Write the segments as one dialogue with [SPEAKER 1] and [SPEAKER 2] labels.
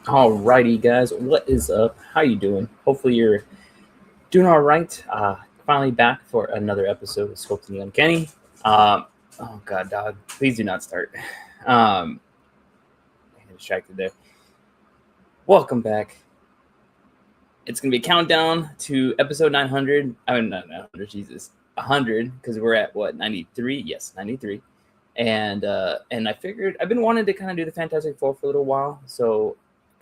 [SPEAKER 1] Alrighty, guys, what is up? How you doing? Hopefully you're doing all right. Finally back for another episode of Sculpting Uncanny. Oh God, dog, please do not start. I got distracted there. Welcome back. It's gonna be a countdown to episode 900. I mean, not 900. Jesus, 100, because we're at what 93? Yes, 93. And I figured I've been wanting to kind of do the Fantastic Four for a little while, so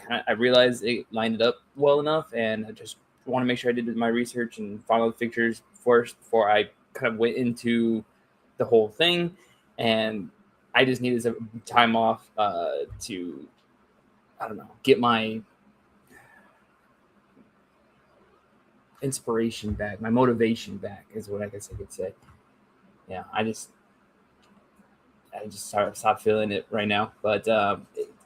[SPEAKER 1] I realized it lined it up well enough, and I just want to make sure I did my research and follow the pictures first before I kind of went into the whole thing. And I just needed some time off to, I don't know, get my inspiration back, my motivation back, is what I guess I could say. Yeah, I just stopped feeling it right now, but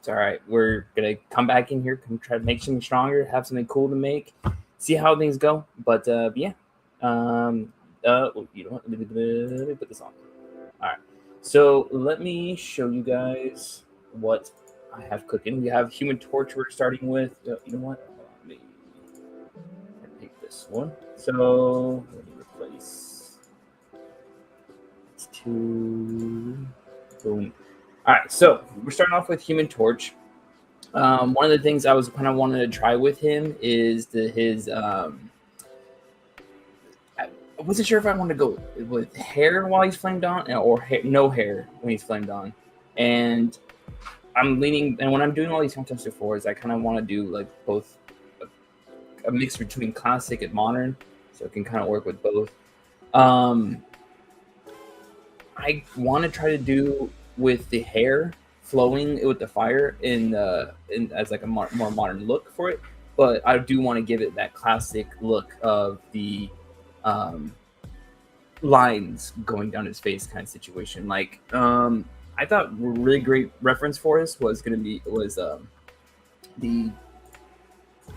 [SPEAKER 1] it's all right. We're gonna come back in here, come try to make something stronger, have something cool to make, see how things go. But yeah, you know what? Let me put this on. All right, so let me show you guys what I have cooking. We have Human Torch. We're starting with. You know what? Let me pick this one. So let me replace two. Boom. All right, so we're starting off with Human Torch. One of the things I was kind of wanting to try with him is his. I wasn't sure if I wanted to go with hair while he's flamed on, or no hair when he's flamed on. And I'm leaning, and when I'm doing all these Fantastic Fours, I kind of want to do like both a mix between classic and modern, so it can kind of work with both. I want to try to do with the hair flowing with the fire in as like a more modern look for it, but I do want to give it that classic look of the lines going down his face kind of situation. Like I thought a really great reference for us was the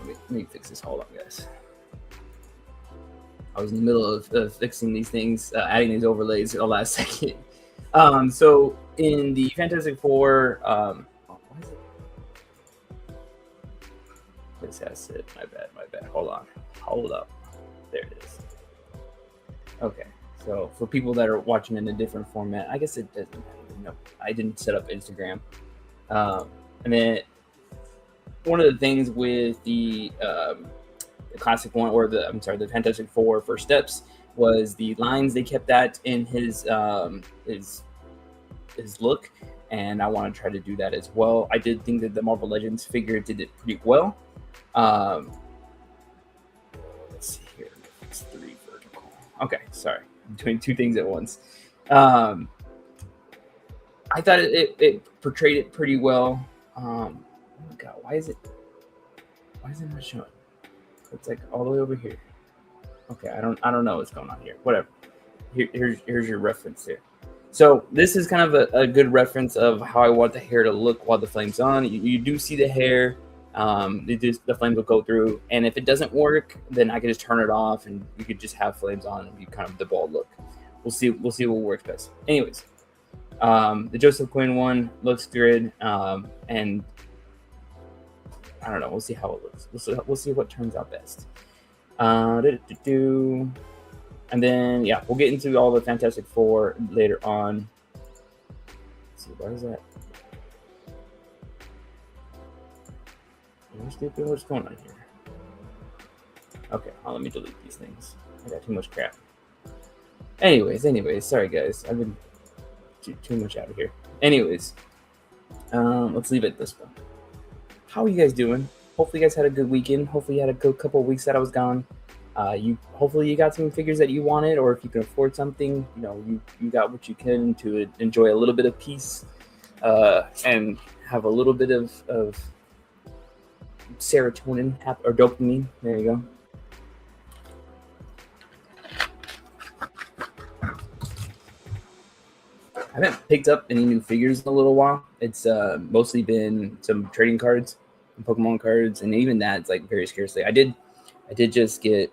[SPEAKER 1] let me fix this. Hold on, guys. I was in the middle of fixing these things, adding these overlays at the last second. So in the Fantastic Four, why is it? That's it. My bad. Hold up. There it is. Okay. So for people that are watching in a different format, I guess it doesn't matter. No, I didn't set up Instagram. And then one of the things with the classic one, or the Fantastic Four First Steps, was the lines they kept that in his look, and I want to try to do that as well. I did think that the Marvel Legends figure did it pretty well. Let's see here, it's 3 vertical. Okay, sorry, I'm doing two things at once. I thought it portrayed it pretty well. Oh my god, why is it not showing? It's like all the way over here. Okay, I don't know what's going on here. Whatever. Here's your reference here. So this is kind of a good reference of how I want the hair to look while the flame's on. You do see the hair. The flames will go through, and if it doesn't work, then I can just turn it off, and you could just have flames on and be kind of the bald look. We'll see what works best. Anyways, the Joseph Quinn one looks good, and I don't know. We'll see how it looks. We'll see what turns out best. And then yeah, we'll get into all the Fantastic Four later on. Let's see, why is that? What's going on here? Okay, let me delete these things. I got too much crap. Anyways, sorry guys, I've been too much out of here. Anyways, let's leave it at this one. How are you guys doing? Hopefully you guys had a good weekend. Hopefully you had a good couple of weeks that I was gone. Hopefully you got some figures that you wanted, or if you can afford something, you got what you can to enjoy a little bit of peace, and have a little bit of serotonin or dopamine. There you go. I haven't picked up any new figures in a little while. It's mostly been some trading cards and Pokemon cards, and even that, it's like very scarcely. I did just get,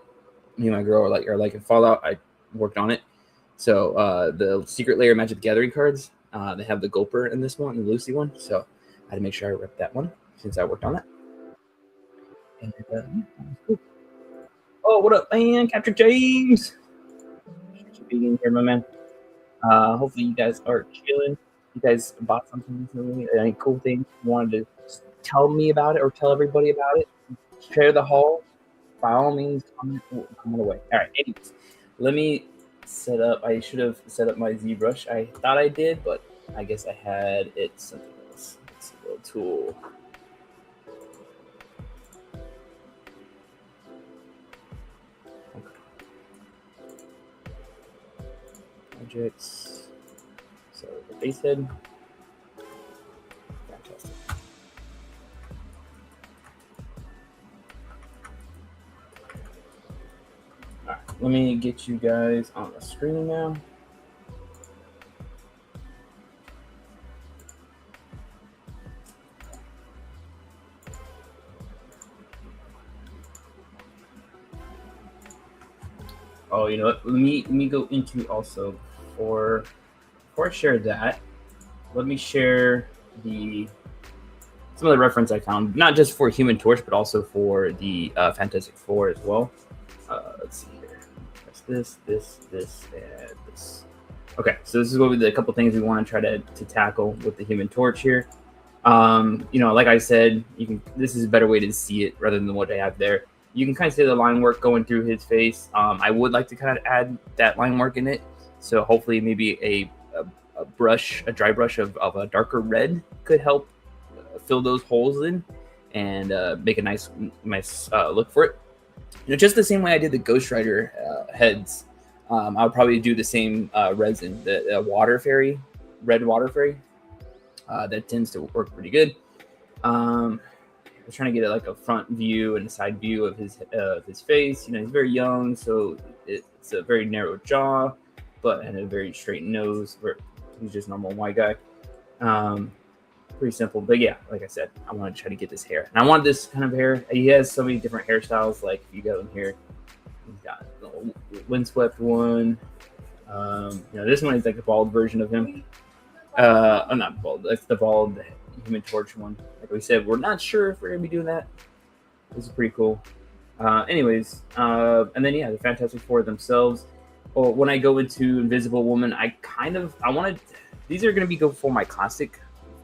[SPEAKER 1] me and my girl are like in Fallout. I worked on it. So the Secret Lair Magic the Gathering cards, they have the Gulper in this one and the Lucy one. So I had to make sure I ripped that one since I worked on that. And cool. Oh, what up, man? Captain James. Thanks for being here, my man. Hopefully you guys are chilling. You guys bought something recently? Any cool things you wanted to tell me about it or tell everybody about it? Share the haul. By all means, comment away. All right. Anyways, let me set up. I should have set up my ZBrush. I thought I did, but I guess I had it something else. It's a little tool. Objects. So the base head. Fantastic. All right, let me get you guys on the screen now. Oh, you know what? Let me go into also before I share that. Let me share some of the reference I found, not just for Human Torch, but also for the Fantastic Four as well. Let's see here. Press this, and this. Okay, so this is what a couple things we want to try to tackle with the Human Torch here. Like I said, this is a better way to see it rather than what I have there. You can kind of see the line work going through his face. I would like to kind of add that line work in it. So hopefully maybe a dry brush of a darker red could help fill those holes in and make a nice look for it. Just the same way I did the Ghost Rider heads, I would probably do the same resin, the red water fairy. That tends to work pretty good. I was trying to get like a front view and a side view of his face. He's very young, so it's a very narrow jaw, and a very straight nose. He's just a normal white guy. Pretty simple, but yeah, like I said, I want to try to get this hair, and I want this kind of hair. He has so many different hairstyles. Like if you go in here, he's got a windswept one. This one is like a bald version of him. I'm not bald. That's the bald Human Torch one. Like we said, we're not sure if we're gonna be doing that. This is pretty cool. And then the Fantastic Four themselves. Well, when I go into Invisible Woman, these are gonna go for my classic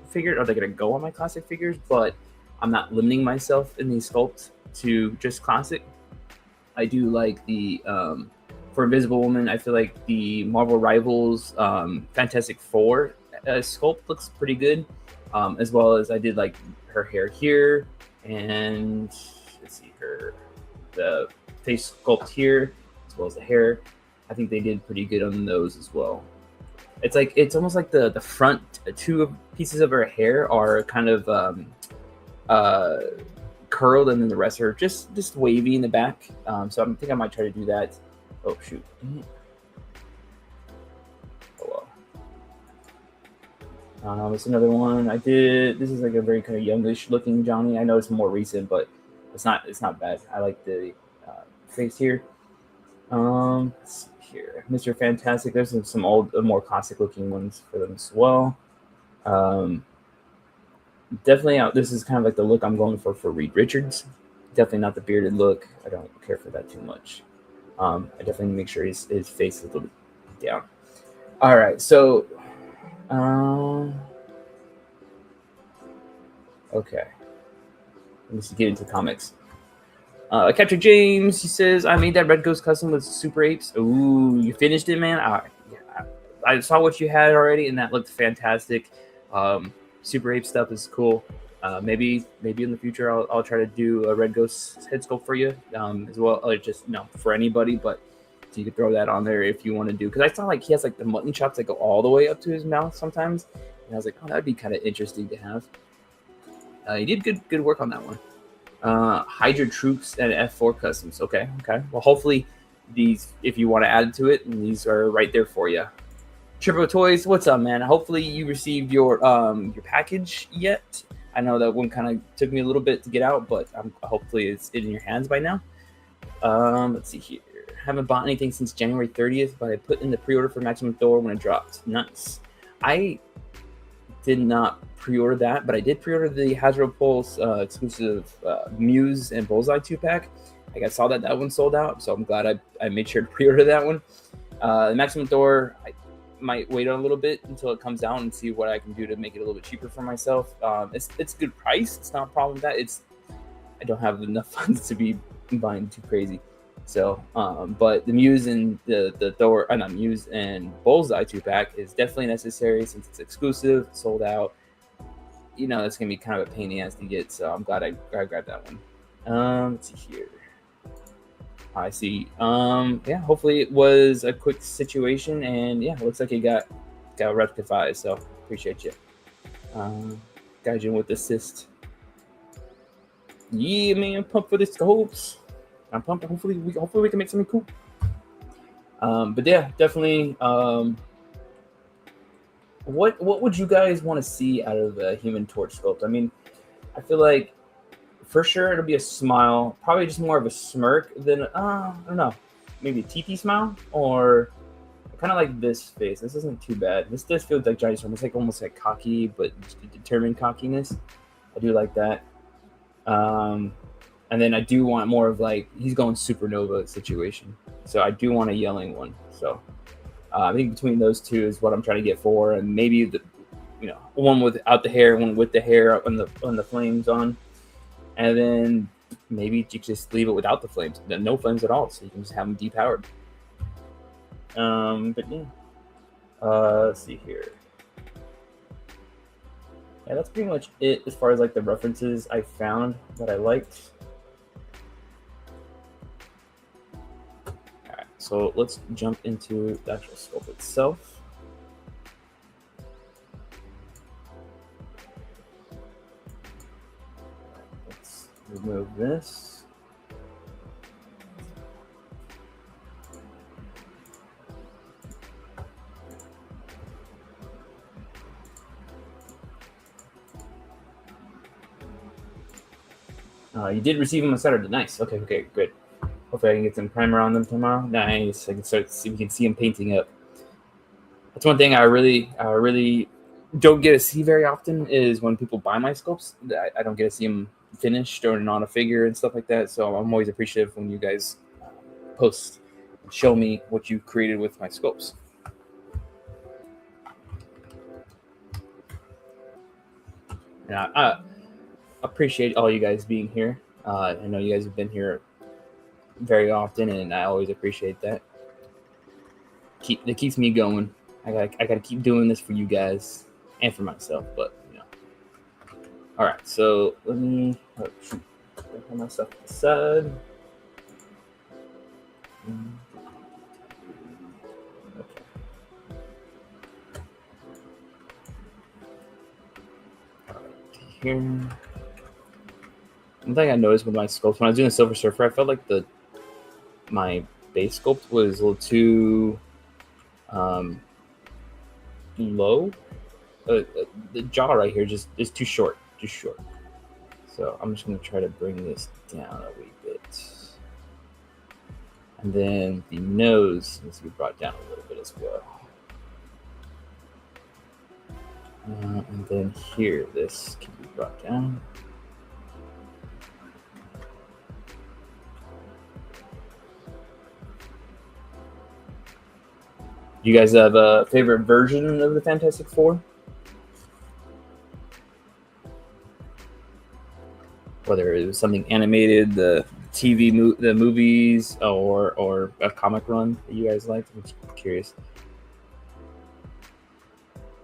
[SPEAKER 1] figure. Are they gonna go on my classic figures? But I'm not limiting myself in these sculpts to just classic. I do like the for Invisible Woman. I feel like the Marvel Rivals Fantastic Four sculpt looks pretty good. As well as I did like her hair here, and let's see the face sculpt here, as well as the hair. I think they did pretty good on those as well. It's almost like the front two pieces of her hair are kind of curled, and then the rest are just wavy in the back. So I think I might try to do that. Oh shoot. It's another one I did. This is like a very kind of youngish looking Johnny. I know it's more recent, but it's not bad. I like the face here. Let's see here, Mr. Fantastic. There's some old, more classic looking ones for them as well. Definitely this is kind of like the look I'm going for Reed Richards. Definitely not the bearded look. I don't care for that too much. I definitely make sure his face is a little bit down. All right, so okay. Let's get into comics. Captain James, he says, I made that Red Ghost custom with Super Apes. Ooh, you finished it, man? I saw what you had already, and that looked fantastic. Super Ape stuff is cool. Maybe in the future I'll try to do a Red Ghost head sculpt for you as well. For anybody, but so you could throw that on there if you want to do. Because I saw like he has like the mutton chops that go all the way up to his mouth sometimes, and I was like, oh, that'd be kind of interesting to have. He did good work on that one. Hydra Troops and F4 customs. Okay. Well, hopefully these, if you want to add to it, and these are right there for you. Triple Toys, what's up, man? Hopefully you received your package yet. I know that one kind of took me a little bit to get out, but hopefully it's in your hands by now. Let's see here. Haven't bought anything since January 30th, but I put in the pre-order for Maximum Thor when it dropped. Nice. I did not pre-order that, but I did pre-order the Hasbro Pulse exclusive Muse and Bullseye 2-pack. Like I saw that one sold out, so I'm glad I made sure to pre-order that one. The Maximum Thor, I might wait a little bit until it comes out and see what I can do to make it a little bit cheaper for myself. It's a good price. It's not a problem with that. I don't have enough funds to be buying too crazy. So, but the Muse and the Thor, not Muse and Bullseye 2-pack is definitely necessary since it's exclusive, sold out. That's gonna be kind of a pain in the ass to get. So I'm glad I grabbed that one. Let's see here. I see. Yeah, hopefully it was a quick situation, and yeah, it looks like it got rectified. So appreciate you, Gaijin with assist. Yeah, man, pumped for the scopes. I'm pumped. Hopefully we can make something cool. But yeah, definitely. What would you guys want to see out of a Human Torch sculpt? I mean, I feel like for sure it'll be a smile, probably just more of a smirk than I don't know, maybe a TP smile, or kind of like this face. This isn't too bad. This does feel like Johnny Storm. It's like almost like cocky, but determined cockiness. I do like that. And then I do want more of like he's going supernova situation. So I do want a yelling one. So I think between those two is what I'm trying to get for, and maybe the one without the hair, one with the hair on the flames on, and then maybe you just leave it without the flames, no flames at all, so you can just have them depowered. But yeah, let's see here. Yeah, that's pretty much it as far as like the references I found that I liked. All right, so let's jump into the actual sculpt itself. Let's remove this. You did receive them on Saturday. Nice. Okay, good. Hopefully I can get some primer on them tomorrow. Nice. I can start. We can see them painting up. That's one thing I really don't get to see very often is when people buy my sculpts. I don't get to see them finished or on a figure and stuff like that. So I'm always appreciative when you guys post and show me what you created with my sculpts. Yeah, I appreciate all you guys being here. I know you guys have been here very often, and I always appreciate that. It keeps me going. I gotta keep doing this for you guys and for myself. But all right. So let me put my stuff aside. Okay. All right, here. One thing I noticed with my sculpt when I was doing the Silver Surfer, I felt like my base sculpt was a little too low. The jaw right here just is too short. So I'm just gonna try to bring this down a wee bit, and then the nose needs to be brought down a little bit as well. And then here, this can be brought down. You guys have a favorite version of the Fantastic Four? Whether it was something animated, the the movies, or a comic run that you guys liked? I'm just curious.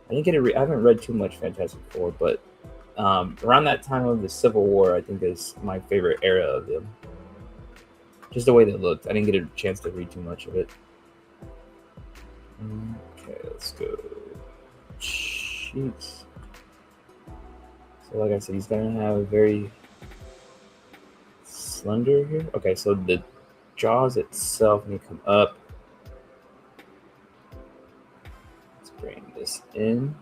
[SPEAKER 1] I haven't read too much Fantastic Four, but around that time of the Civil War, I think is my favorite era of them. Just the way they looked. I didn't get a chance to read too much of it. Okay, let's go. Sheets. So like I said, he's gonna have a very slender here. Okay, so the jaws itself need to come up. Let's bring this in.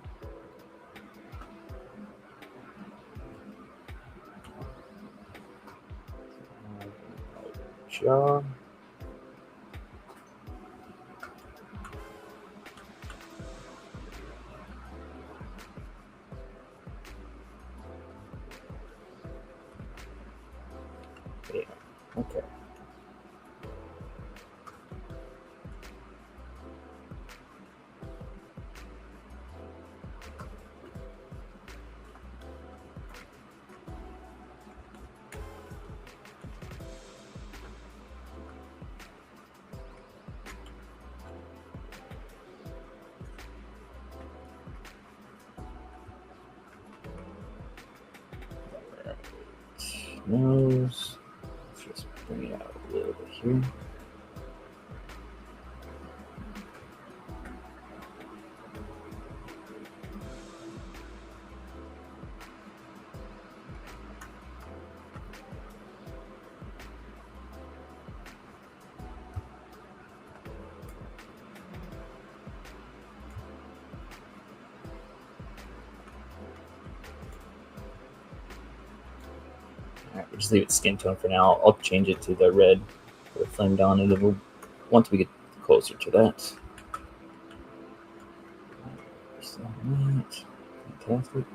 [SPEAKER 1] Jaw. Yeah. Okay. Nose. Let's just bring it out a little bit here. All right, we'll just leave it skin tone for now. I'll change it to the red for the flame dawn, and then once we get closer to that. Fantastic.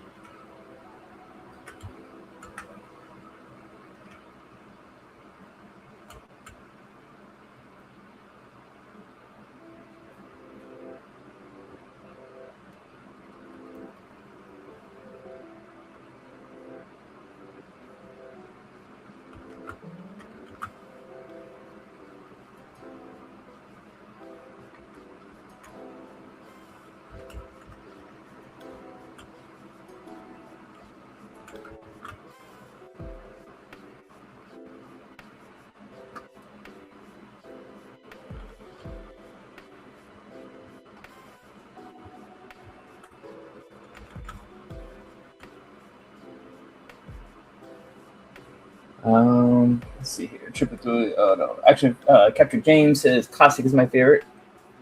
[SPEAKER 1] Let's see here. Triple through. Oh no, actually, Captain James says classic is my favorite.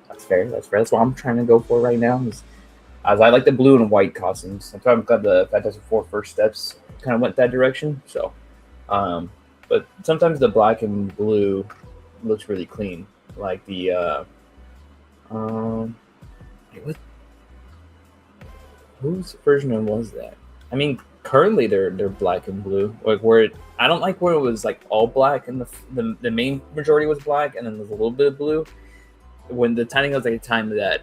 [SPEAKER 1] That's fair. That's fair. That's what I'm trying to go for right now. As I like the blue and white costumes. That's why I'm glad the Fantastic Four first steps kind of went that direction. So, but sometimes the black and blue looks really clean. Like the what? Whose version was that? I mean, currently they're black and blue. Like I don't like where it was like all black and the main majority was black and then there's a little bit of blue. When the timing was like a time that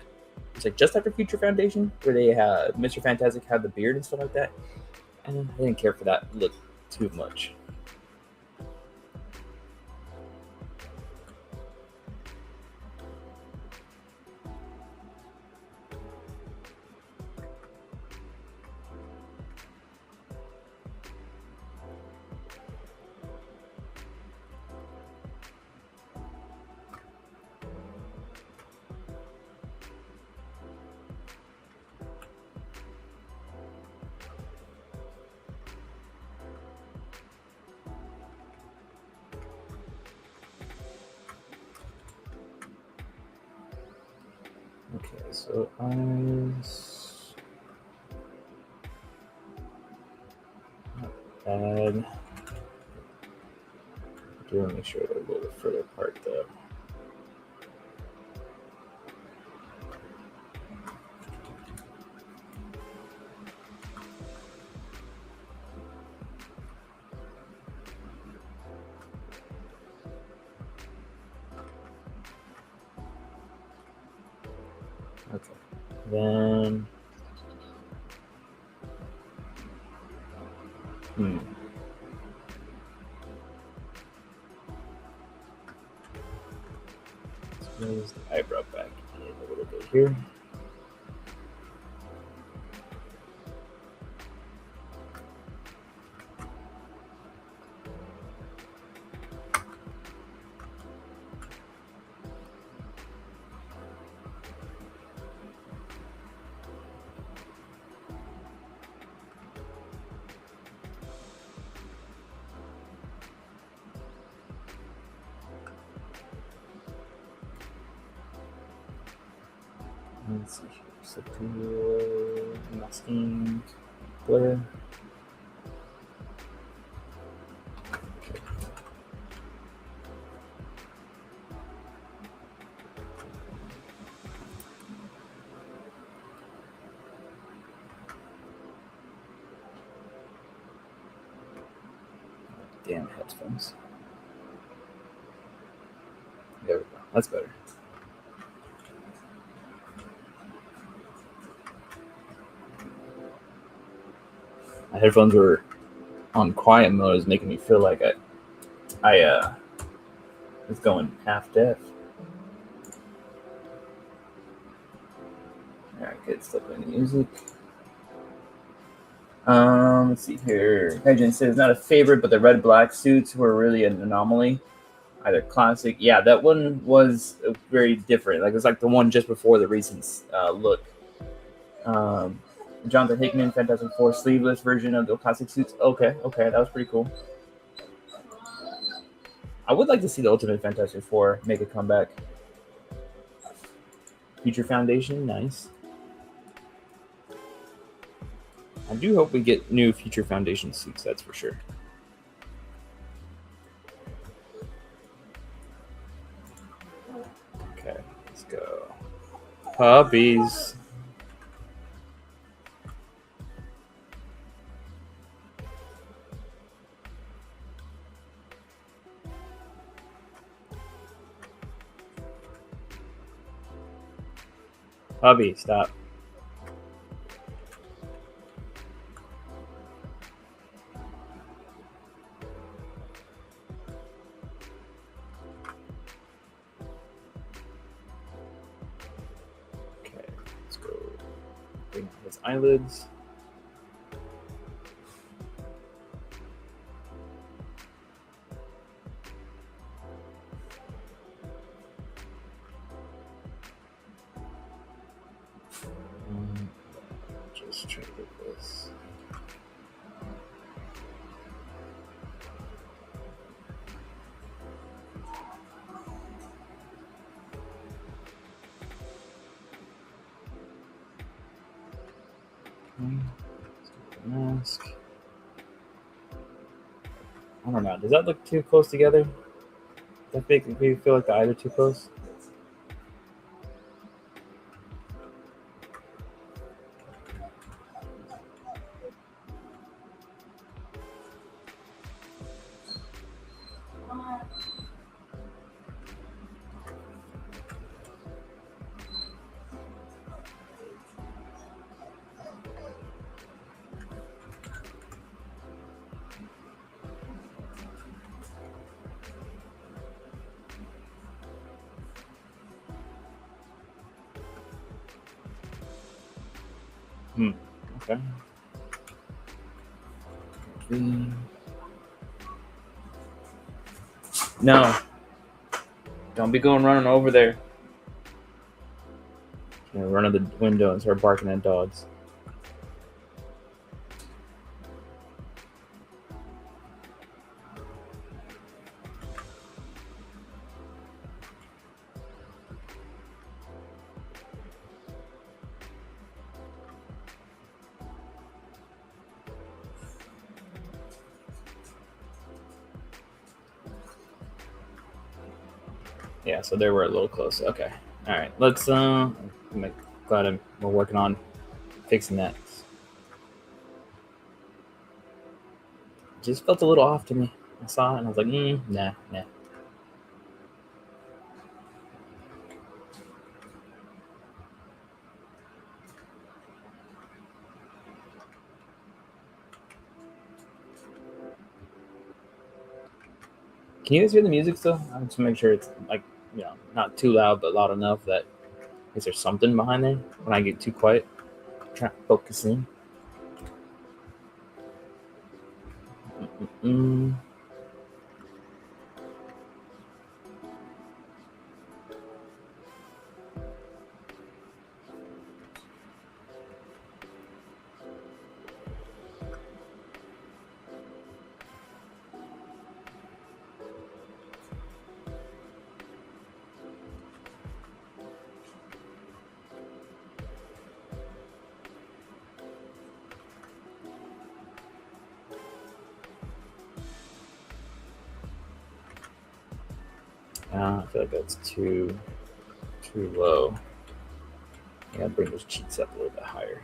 [SPEAKER 1] it's like just after Future Foundation where they had Mr. Fantastic had the beard and stuff like that. And I didn't care for that look too much. Okay, so eyes. Not bad. I do want to make sure they're a little bit further apart though. Okay. Then let's raise the eyebrow back in a little bit here. Let's see here. Subtool, masking, blur. Damn headphones. That's better. My headphones were on quiet mode. It was making me feel like I was going half deaf. Alright, good. Still playing the music. Let's see here. Legend says not a favorite, but the red black suits were really an anomaly. Either classic, yeah, that one was very different. Like it's like the one just before the recent look. Jonathan Hickman, Fantastic Four sleeveless version of the classic suits. Okay, that was pretty cool. I would like to see the Ultimate Fantastic Four make a comeback. Future Foundation, nice. I do hope we get new Future Foundation suits, that's for sure. Okay, let's go. Puppies. Puppy, stop. Okay, let's go bring out his eyelids. Just try to get this. Mask. I don't know. Does that look too close together? Does that make me feel like the eyes are too close? Okay. No. Don't be going running over there. Run out the window and start barking at dogs. Yeah, so there we're a little close. Okay. All right. Let's I'm glad we're working on fixing that. Just felt a little off to me. I saw it and I was like, nah. Can you guys hear the music still? I want to make sure it's like, not too loud, but loud enough that is there something behind there when I get too quiet? I'm trying to focus in. I feel like that's too low. I gotta bring those cheeks up a little bit higher.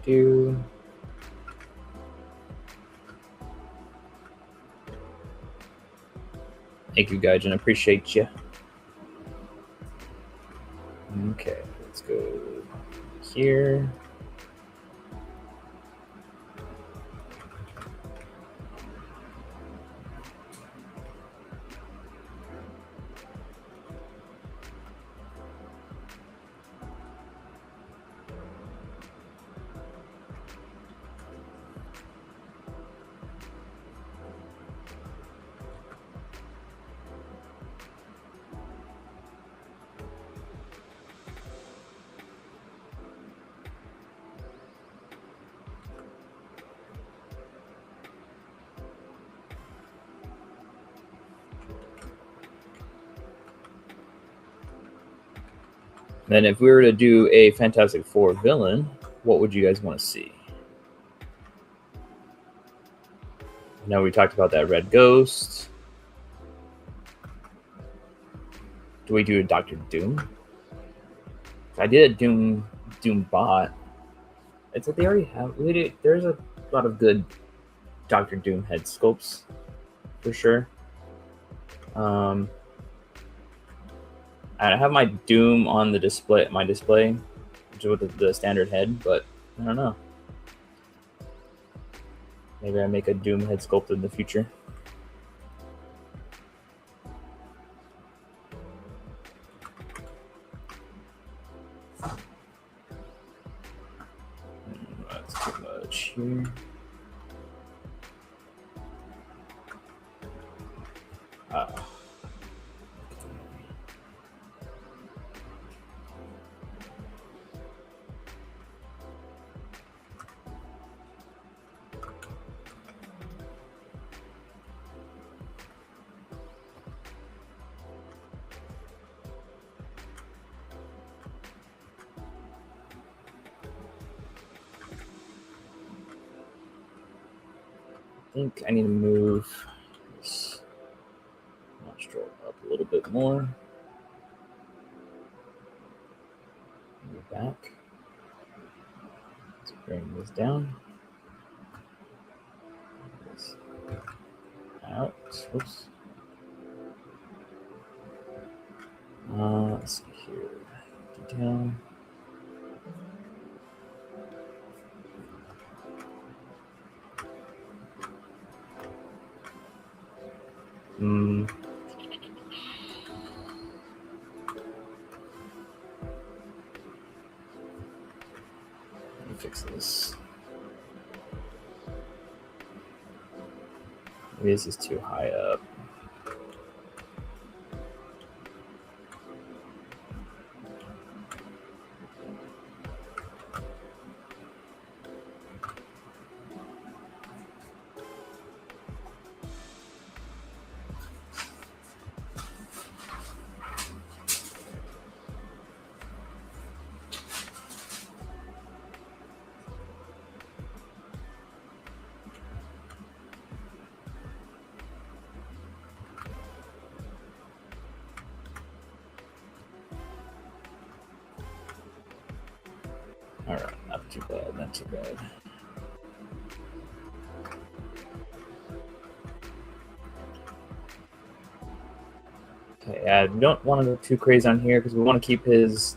[SPEAKER 1] do. Thank you, Gaijin. Appreciate you. Okay, let's go here. Then if we were to do a Fantastic Four villain, what would you guys want to see? I know we talked about that Red Ghost. Do we do a Doctor Doom? I did a Doom bot. It's like they already have. There's a lot of good Doctor Doom head sculpts for sure. I have my Doom on the display, which is with the standard head, but I don't know. Maybe I make a Doom head sculpt in the future. That's too much here. I think I need to move this nostril up a little bit more. Move back. Let's bring this down. This out. Whoops. Let's see here. Detail. Let me fix this. Maybe this is too high up. All right, not too bad, not too bad. Okay, I don't want to go too crazy on here because we want to keep his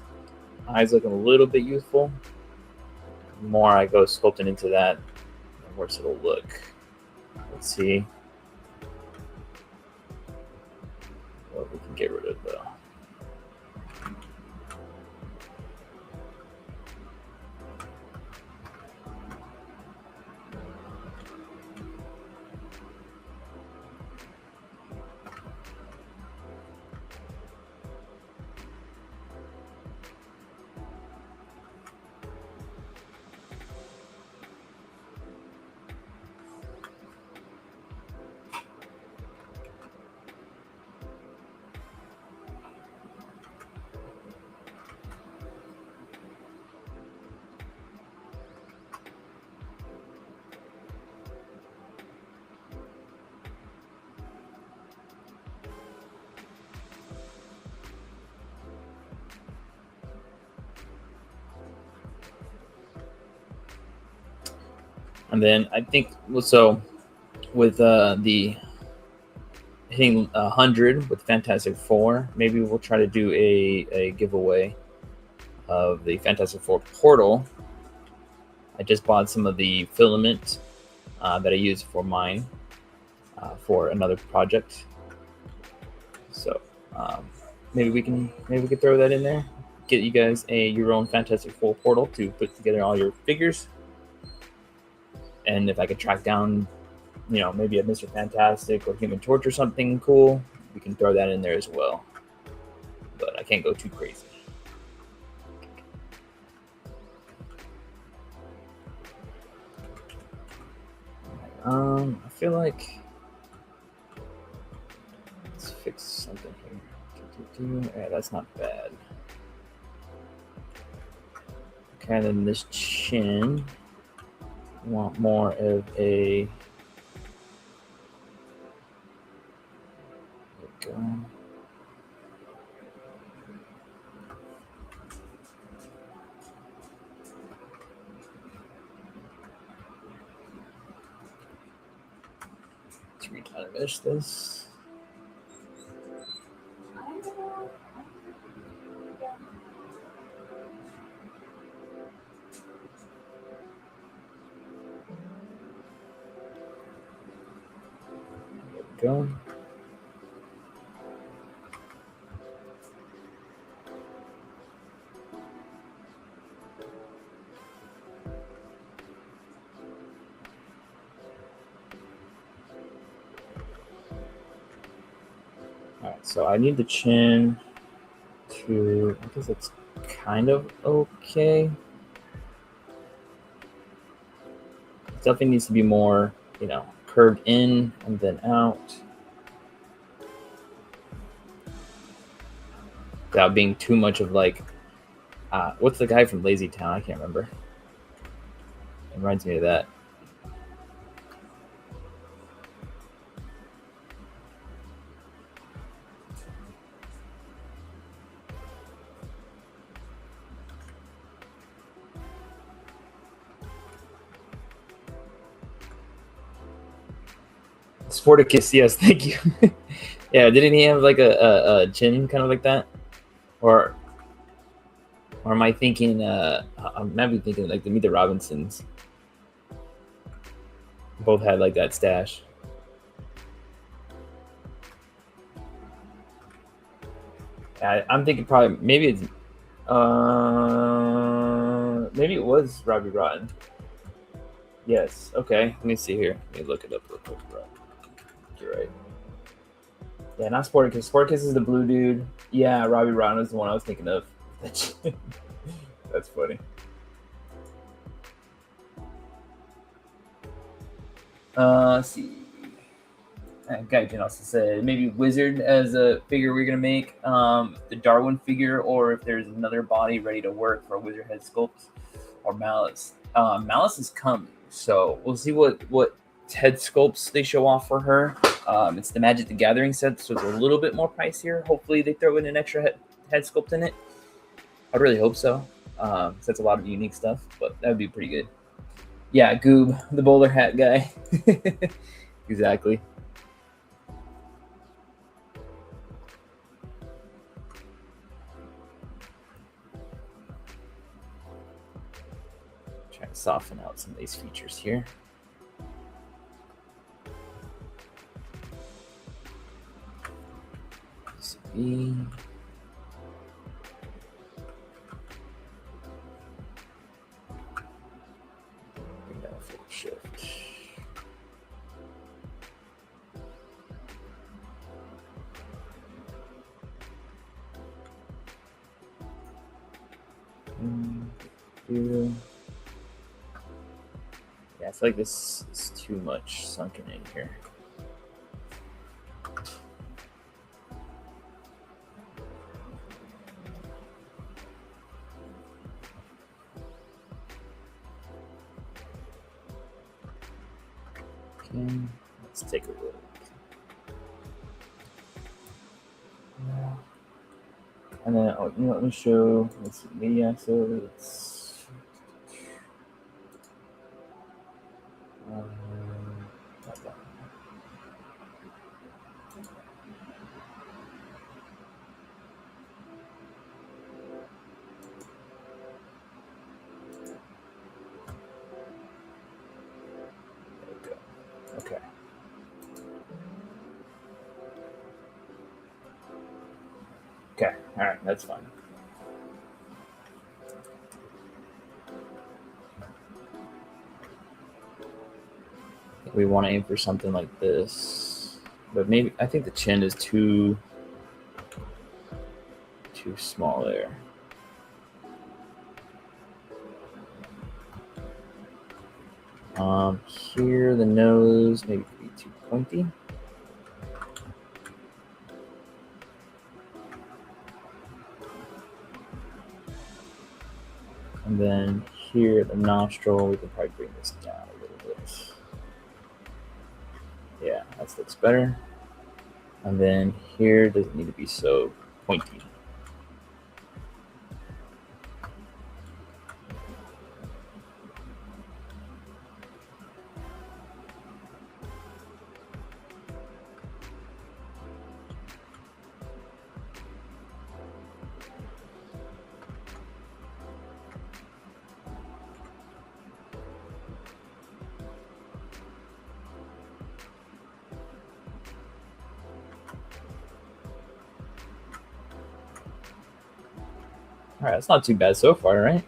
[SPEAKER 1] eyes looking a little bit youthful. The more I go sculpting into that, the worse it'll look. Let's see what we can get rid of though. And then I think so with the hitting 100 with Fantastic Four, maybe we'll try to do a giveaway of the Fantastic Four portal. I just bought some of the filament that I use for mine for another project. So maybe we can throw that in there. Get you guys your own Fantastic Four portal to put together all your figures. And if I could track down, maybe a Mr. Fantastic or Human Torch or something cool, we can throw that in there as well. But I can't go too crazy. I feel like let's fix something here. Yeah, that's not bad. Okay, and then this chin. Want more of a. There we go. Let's retarnish this. There we go. Alright, so I need the chin to, I guess it's kind of okay. It definitely needs to be more, curved in and then out. Without being too much of like, what's the guy from Lazy Town? I can't remember. It reminds me of that. Sporticus, yes, thank you. Yeah, didn't he have like a chin kind of like that? Or am I thinking, I'm maybe thinking like the Meet the Robinsons. Both had like that stash. I'm thinking probably, maybe it's, maybe it was Robbie Rotten. Yes, okay, let me see here. Let me look it up real quick. You're right. Yeah, not Sporticus. Sporticus is the blue dude. Yeah, Robbie Rotten was the one I was thinking of. That's funny. Let's see. Gaijin also said maybe Wizard as a figure we're gonna make. The Darwin figure, or if there's another body ready to work for a Wizard head sculpt, or Malice. Malice is coming, so we'll see what head sculpts they show off for her. It's the Magic the Gathering set, so it's a little bit more pricier. Hopefully they throw in an extra head sculpt in it. I really hope so. That's a lot of unique stuff, but that would be pretty good. Yeah, Goob, the bowler hat guy. Exactly. Try to soften out some of these features here. B. Bring down full shift. Yeah, I feel like this is too much sunken in here. Okay, let's take a look. And then, let me show. Let's see, media. So let's. Okay, all right, that's fine. We want to aim for something like this, but maybe I think the chin is too small there. Here the nose maybe could be too pointy. And then here the nostril, we can probably bring this down a little bit. Yeah, that looks better. And then here doesn't need to be so pointy. All right, that's not too bad so far, right?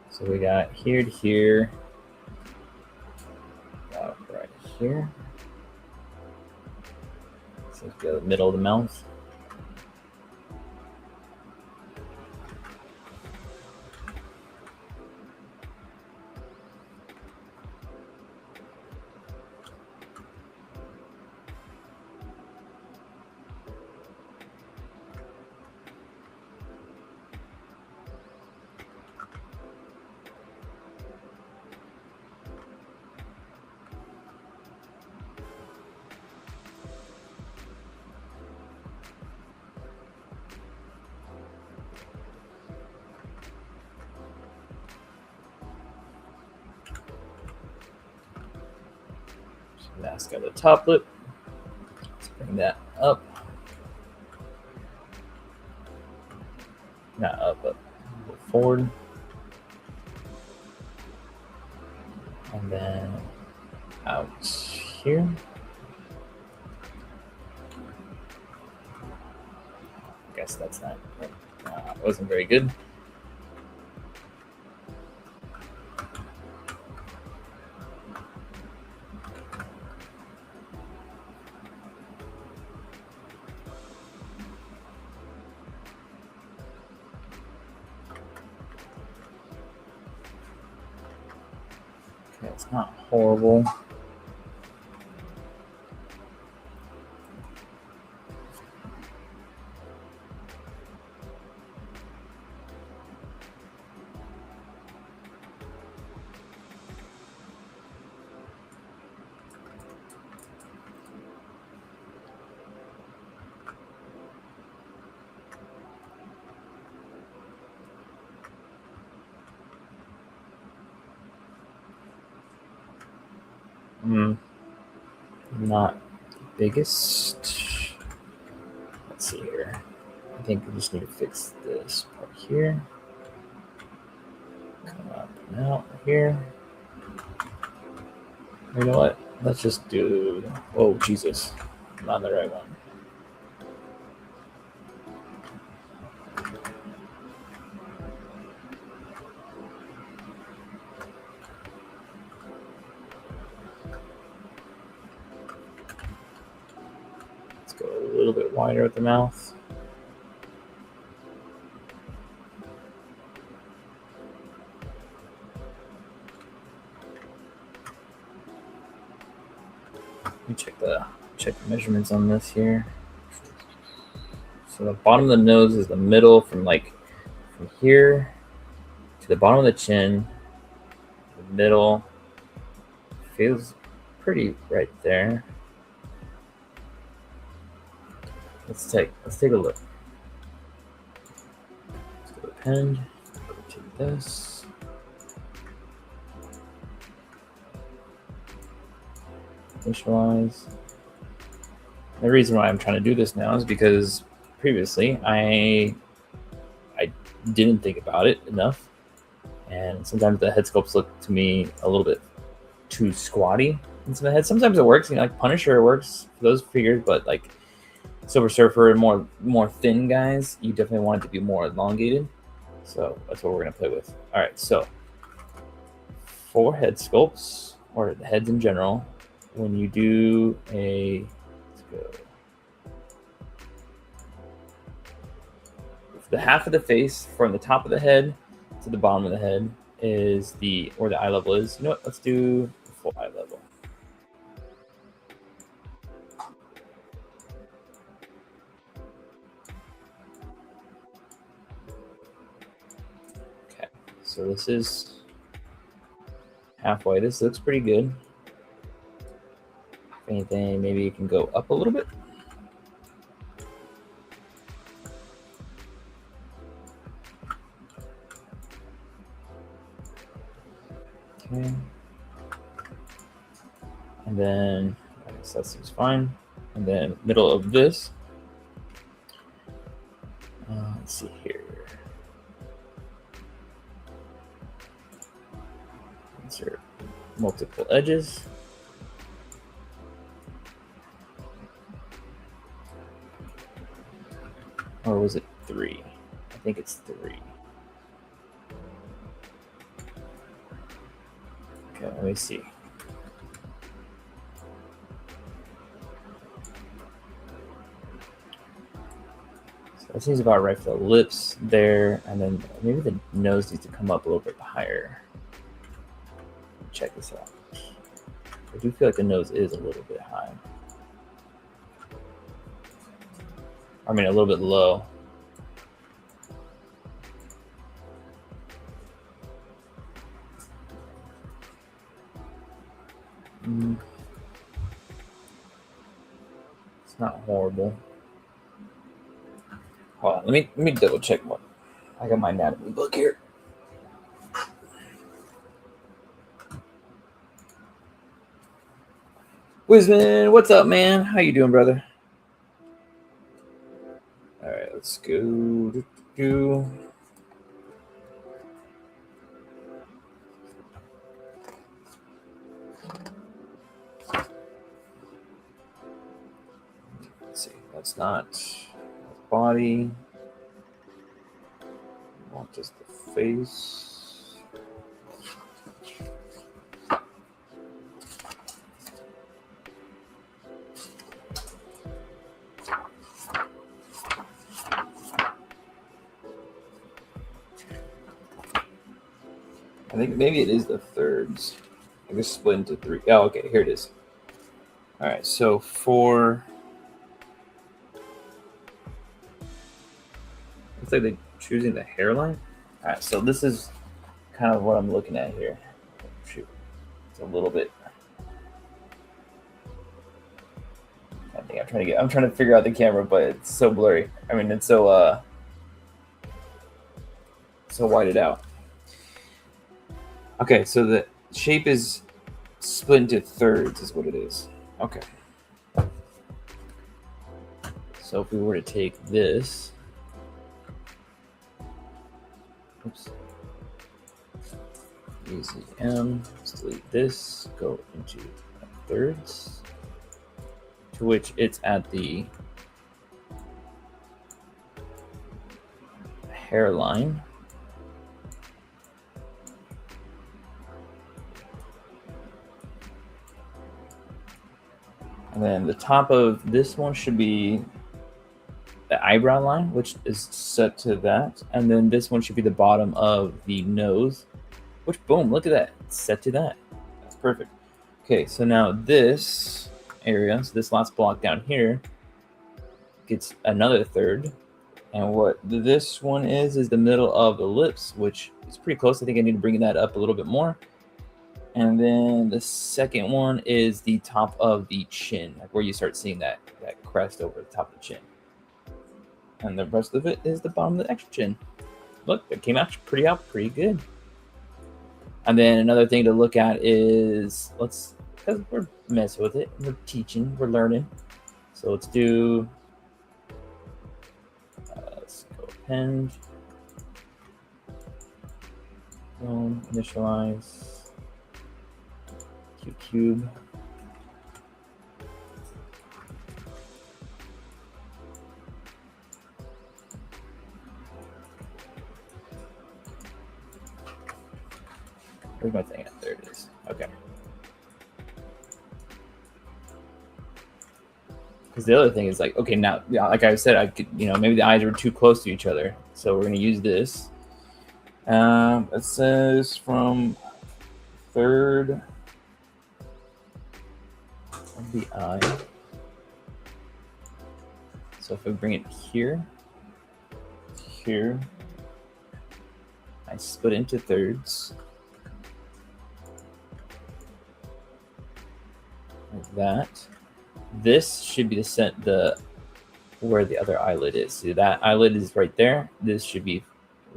[SPEAKER 1] So we got here to here, right here. Seems to be the middle of the mouth. Mask out the top lip. Let's bring that up. Not up, but forward. And then out here. Guess that's not, wasn't very good. It's not horrible. Not the biggest. Let's see here. I think we just need to fix this part here. Come up and out here. You know what? Let's just do. Oh, Jesus. I'm not the right one. Go a little bit wider at the mouth. Let me check the measurements on this here. So the bottom of the nose is the middle from here to the bottom of the chin. The middle feels pretty right there. Let's take a look. Let's go to append. Go to this. Initialize. The reason why I'm trying to do this now is because previously I didn't think about it enough, And sometimes the head sculpts look to me a little bit too squatty in some of the heads. Sometimes it works, like Punisher works for those figures, but like Silver Surfer and more thin guys, you definitely want it to be more elongated. So that's what we're gonna play with. All right, so for head sculpts or heads in general, when you do a, let's go, the half of the face from the top of the head to the bottom of the head is where the eye level is. You know what? Let's do the full eye level. Okay, so this is halfway. This looks pretty good. If anything, maybe you can go up a little bit. Okay. And then I guess that seems fine. And then middle of this. Let's see here. Insert multiple edges. Or was it 3? I think it's 3. Okay, let me see. So that seems about right for the lips there, and then maybe the nose needs to come up a little bit higher. Check this out. I do feel like the nose is a little bit high. I mean, a little bit low. It's not horrible. Hold on, let me double check what. I got my anatomy book here. Wisman, what's up, man? How you doing, brother? All right, let's go. Let's see. That's not body. We want just the face. I think maybe it is the thirds. I guess split into 3. Oh, okay, here it is. All right, so for, looks like they're choosing the hairline. All right, so this is kind of what I'm looking at here. Shoot, it's a little bit. I think I'm trying to figure out the camera, but it's so blurry. I mean, it's so whited out. Okay, so the shape is split into thirds is what it is. Okay. So if we were to take this, oops, use the M, let's delete this, go into thirds, to which it's at the hairline. And then the top of this one should be the eyebrow line, which is set to that. And then this one should be the bottom of the nose, which, boom, look at that. It's set to that. That's perfect. Okay, so now this area, so this last block down here, gets another third. And what this one is the middle of the lips, which is pretty close. I think I need to bring that up a little bit more. And then the second one is the top of the chin, like where you start seeing that crest over the top of the chin. And the rest of it is the bottom of the extra chin. Look, that came out pretty good. And then another thing to look at is, because we're messing with it, we're teaching, we're learning. So let's do, let's go append. Initialize Q cube. Where's my thing at? There it is. Okay. Because the other thing is like, okay, now, like I said, I could, maybe the eyes were too close to each other. So we're going to use this. It says from third of the eye. So if I bring it here, here, I split into thirds. Like that. This should be the where the other eyelid is. See, that eyelid is right there. This should be a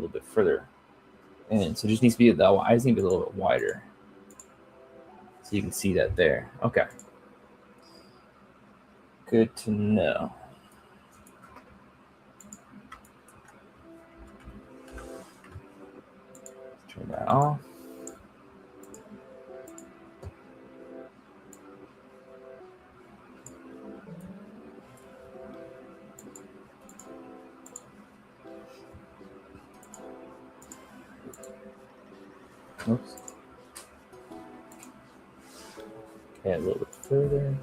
[SPEAKER 1] little bit further in. So it just needs to be, the eyes need to be a little bit wider. So you can see that there. Okay. Good to know. Turn that off. Oops. Okay, a little bit further.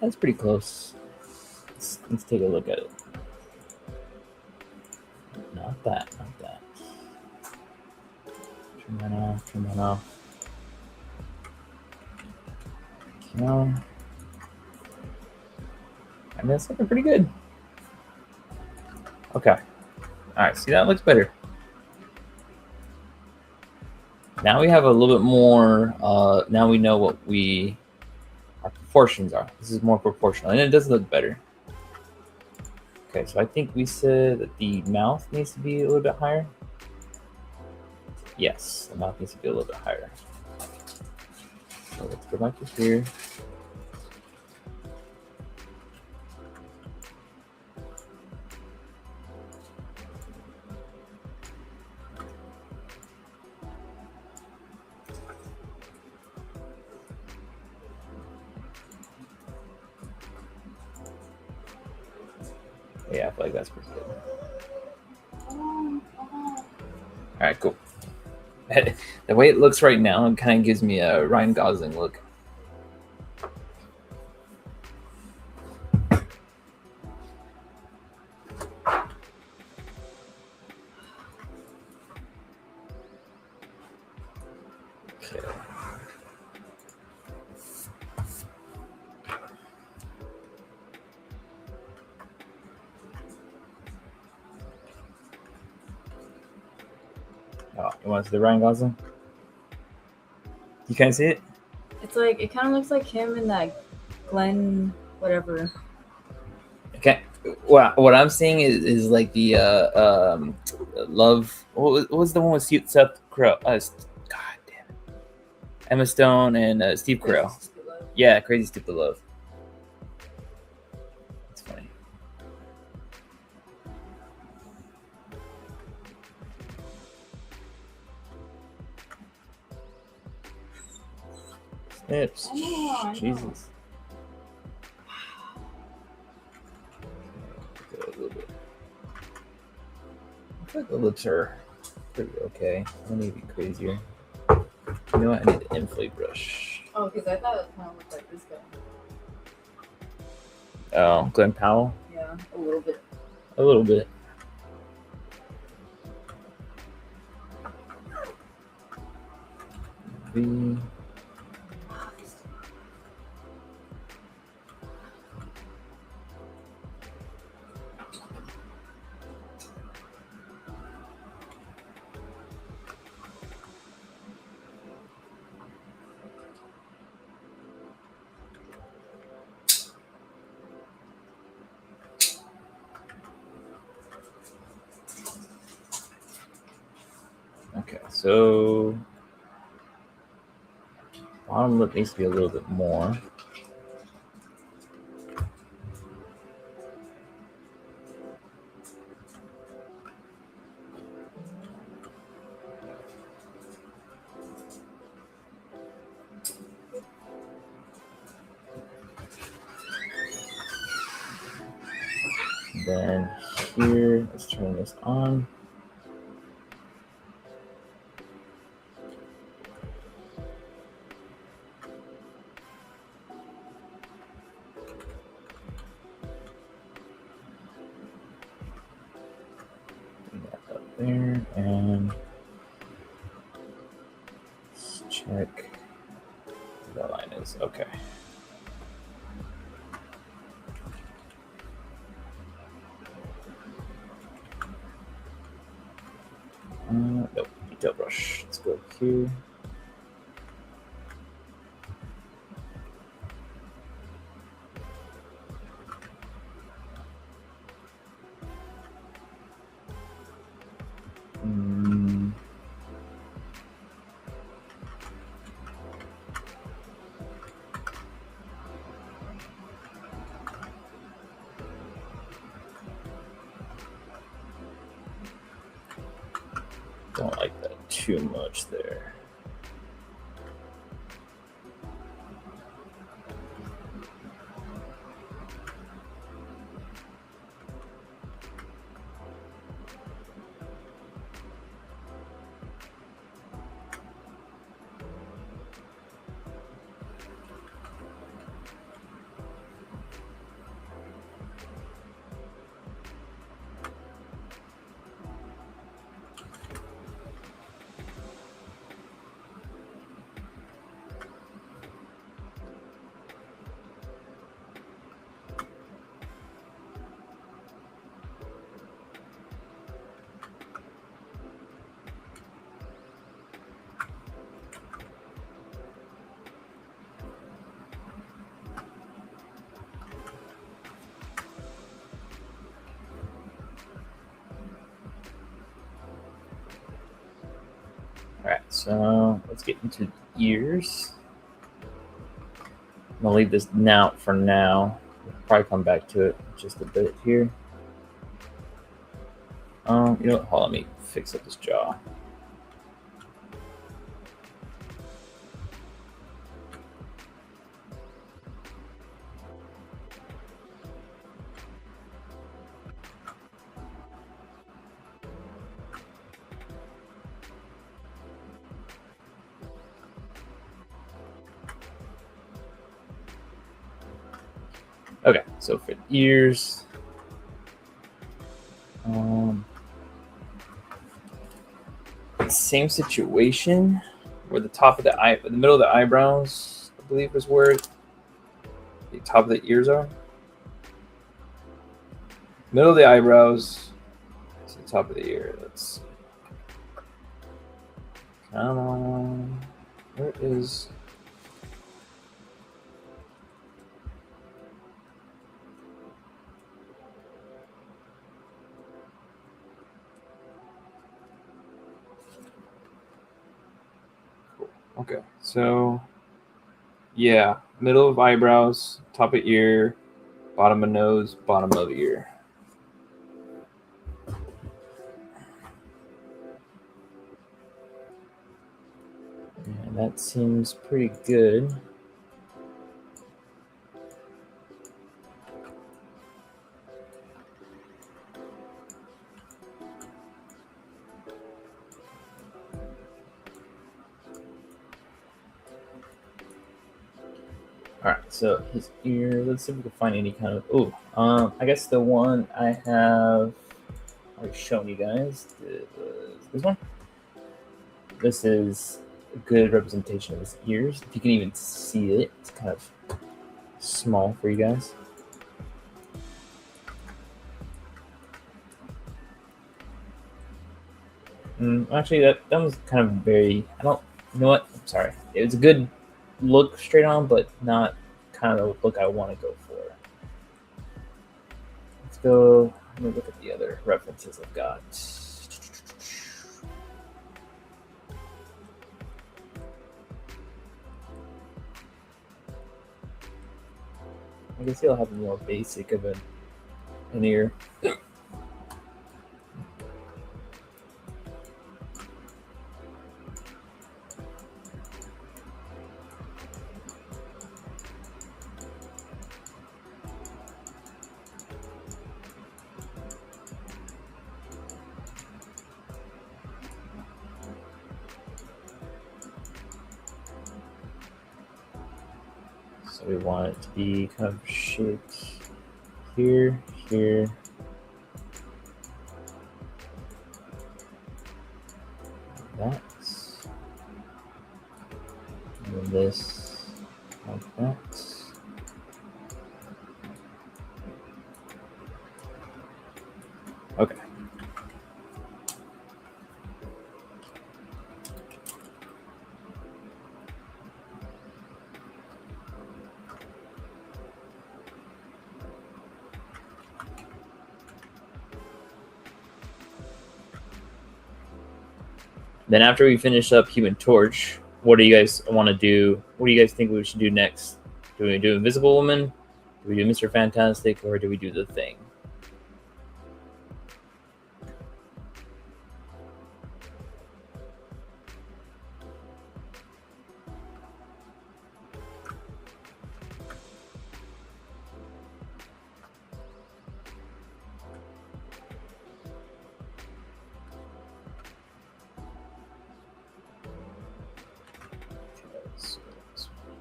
[SPEAKER 1] That's pretty close. Let's take a look at it. Not that, not that. Turn that off, turn that off. No. And that's looking pretty good. Okay. All right, see, that looks better. Now we have a little bit more, now we know what our proportions are. This is more proportional, and it does look better. Okay, so I think we said that the mouth needs to be a little bit higher. Yes, the mouth needs to be a little bit higher. So let's go back to here. Yeah, I feel like that's pretty good. All right, cool. The way it looks right now, it kind of gives me a Ryan Gosling look. Okay. Oh, you want to see the Ryan Gosling? You can't see it?
[SPEAKER 2] It's like, it kind of looks like him in that Glenn whatever.
[SPEAKER 1] Okay. Well, what I'm seeing is like the Love. What was the one with Seth Crow? God damn it. Emma Stone and Steve Carell. Yeah, Crazy Stupid Love. That's funny. Snips. Jesus. A little bit. I feel like the lips are pretty okay. I need to be crazier. You know what? I need an inflate brush.
[SPEAKER 2] Oh, because I thought it kind of looked like this guy.
[SPEAKER 1] Oh, Glenn Powell?
[SPEAKER 2] Yeah, a little bit.
[SPEAKER 1] A little bit. V. Okay, so Bottom lip needs to be a little bit more. Then here, let's turn this on. Bring that up there, and let's check where the line is. Okay. Nope, detail brush. Let's go here. Don't like that too much there. All right, so let's get into the ears. I'm gonna leave this now for now. We'll probably come back to it just a bit here. You know what? Hold on, let me fix up this jaw. Okay, so for the ears, same situation where the top of the eye, the middle of the eyebrows, I believe is where the top of the ears are. Middle of the eyebrows to the top of the ear. Let's come on. Where is? Okay, so yeah, middle of eyebrows, top of ear, bottom of nose, bottom of ear. And that seems pretty good. All right, so his ear. Let's see if we can find any kind of. I guess the one I have already shown you guys is this one. This is a good representation of his ears. If you can even see it, it's kind of small for you guys. Actually, that was kind of very. I don't. You know what? I'm sorry. It was a good look straight on, but not kind of the look I want to go for. Let's go. Let me look at the other references I've got. I guess he'll have a more basic of an ear. So we want it to be kind of shaped here, here. Like that. And then this like that. Okay. Then after we finish up Human Torch, what do you guys want to do? What do you guys think we should do next? Do we do Invisible Woman? Do we do Mr. Fantastic? Or do we do The Thing?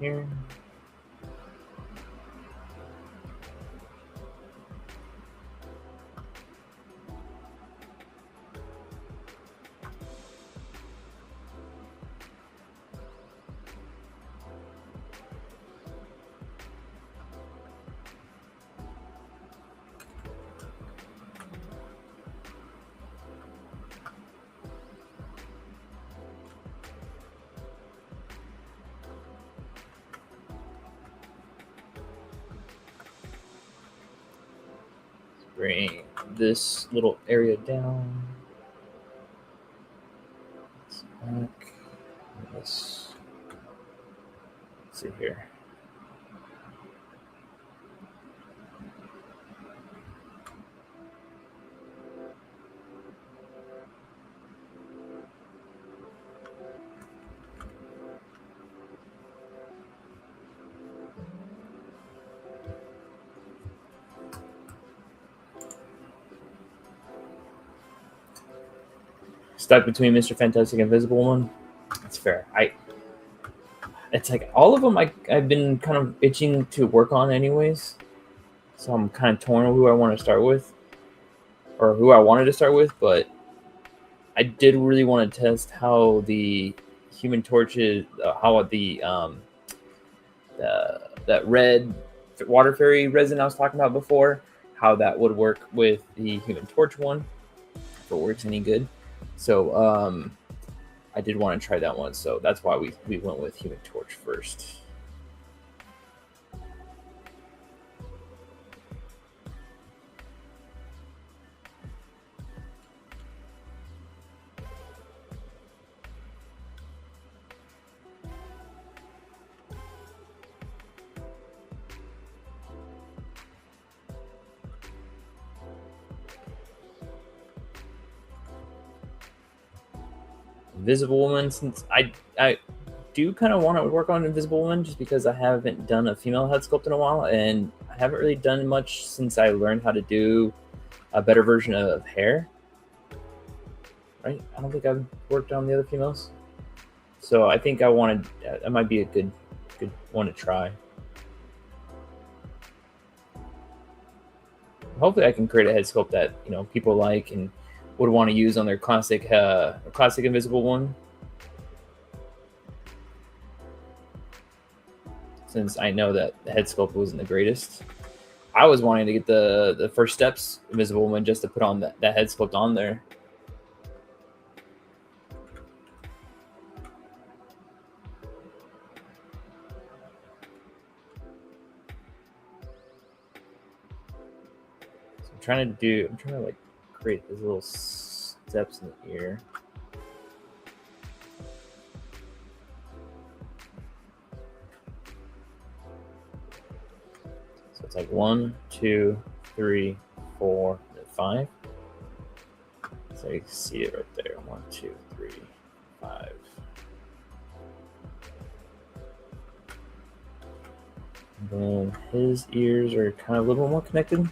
[SPEAKER 1] Here. Bring this little area down. It's back. Let's see here. Stuck between Mr. Fantastic and Invisible Woman. That's fair. It's like all of them I've been kind of itching to work on anyways. So I'm kind of torn on who I want to start with. Or who I wanted to start with, but I did really want to test how the Human Torch is, how that red water fairy resin I was talking about before, how that would work with the Human Torch one, if it works any good. So I did want to try that one, so that's why we went with Human Torch first. Invisible Woman, since I do kind of want to work on Invisible Woman just because I haven't done a female head sculpt in a while, and I haven't really done much since I learned how to do a better version of hair. Right? I don't think I've worked on the other females, so I think that might be a good one to try. Hopefully, I can create a head sculpt that people like and would want to use on their classic Invisible one. Since I know that the head sculpt wasn't the greatest, I was wanting to get the first steps Invisible one just to put on that head sculpt on there. So I'm trying to like create these little steps in the ear. So
[SPEAKER 3] it's like 1, 2, 3, 4, and 5. So you can see it right there. 1, 2, 3, 5. And then his ears are kind of a little more connected.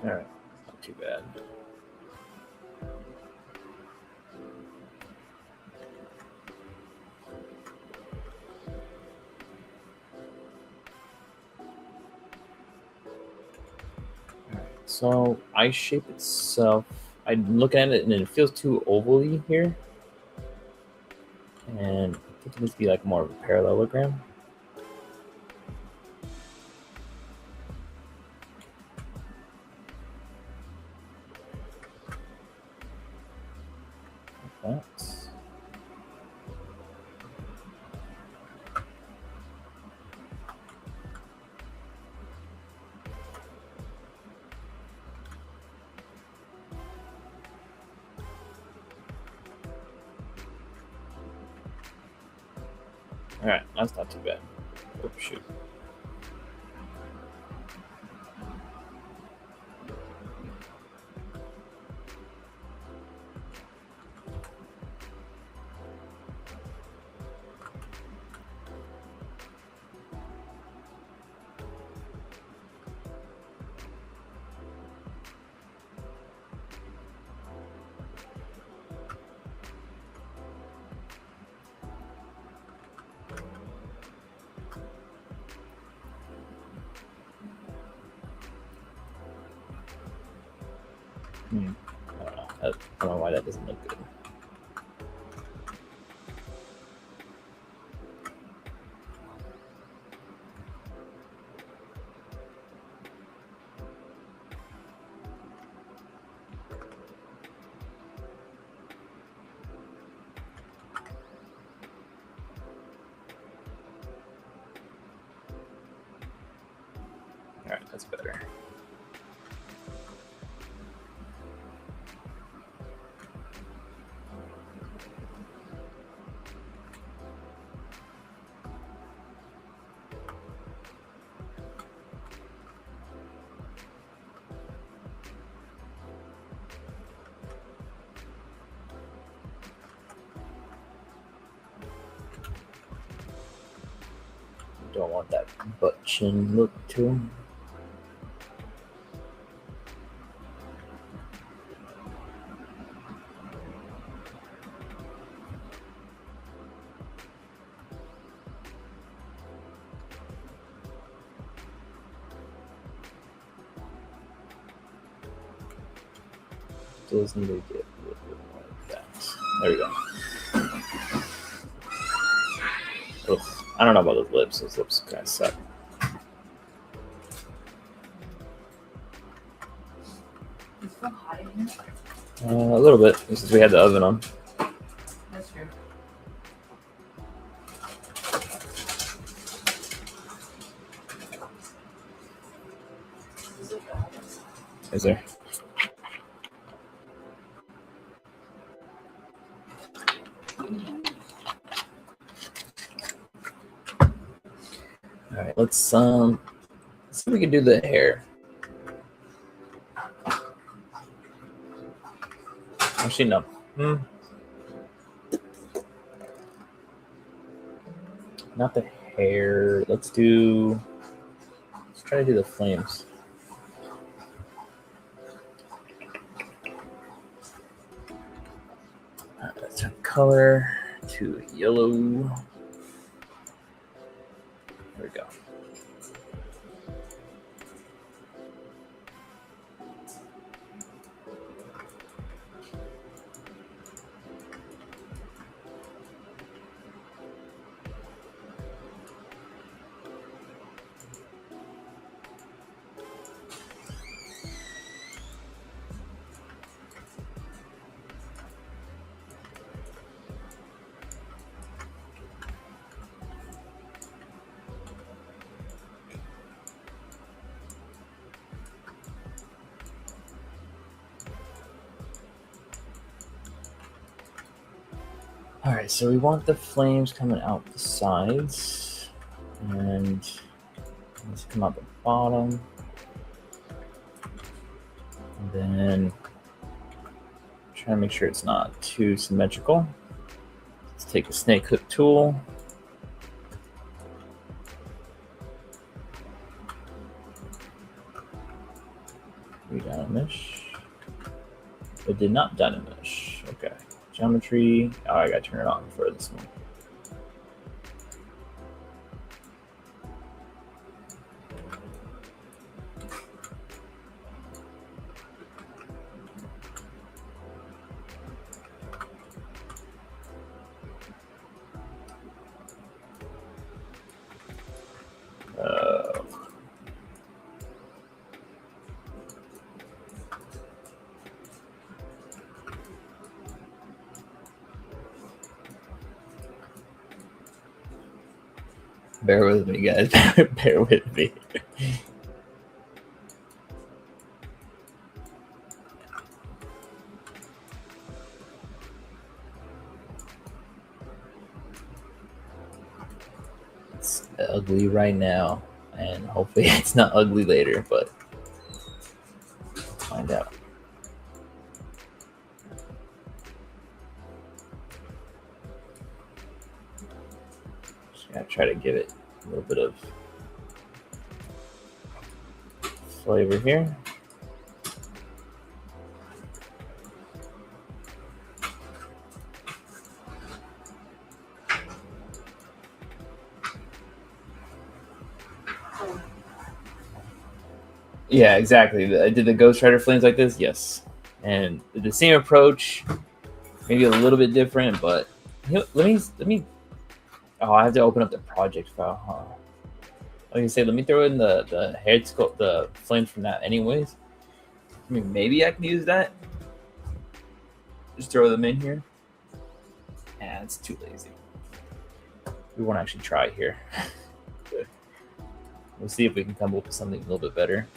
[SPEAKER 3] All right, not too bad. So eye shape itself, I'm looking at it and it feels too ovally here. And I think it needs to be like more of a parallelogram. Like that. All right, that's not too bad. Oh, shoot. I don't know why that doesn't look good. All right, that's better. Don't want that butt chin look to him. Does need to get a little bit more like that. There we go. Ugh, I don't know about those lips. Those lips kind of suck.
[SPEAKER 2] It's so hot in here.
[SPEAKER 3] A little bit, since we had the oven on.
[SPEAKER 2] That's true.
[SPEAKER 3] Is there? let's see if we can do the hair. Actually, no. Not the hair. Let's try to do the flames. Let's turn color to yellow. There we go. All right, so we want the flames coming out the sides, and let's come out the bottom, and then try to make sure it's not too symmetrical. Let's take the snake hook tool. Redynamish. It did not dynamish. Okay. Geometry. Oh, I gotta turn it on for this one. Bear with me, guys. Bear with me. It's ugly right now, and hopefully it's not ugly later, but let's find out. Just gotta try to give it a little bit of flavor here. Yeah, exactly. I did the Ghost Rider flames like this, yes, and the same approach, maybe a little bit different, but let me. Oh, I have to open up the project file, huh? Like I say, let me throw in the head sculpt, the flames from that, anyways. I mean, maybe I can use that. Just throw them in here. Yeah, it's too lazy. We won't actually try here. We'll see if we can come up with something a little bit better.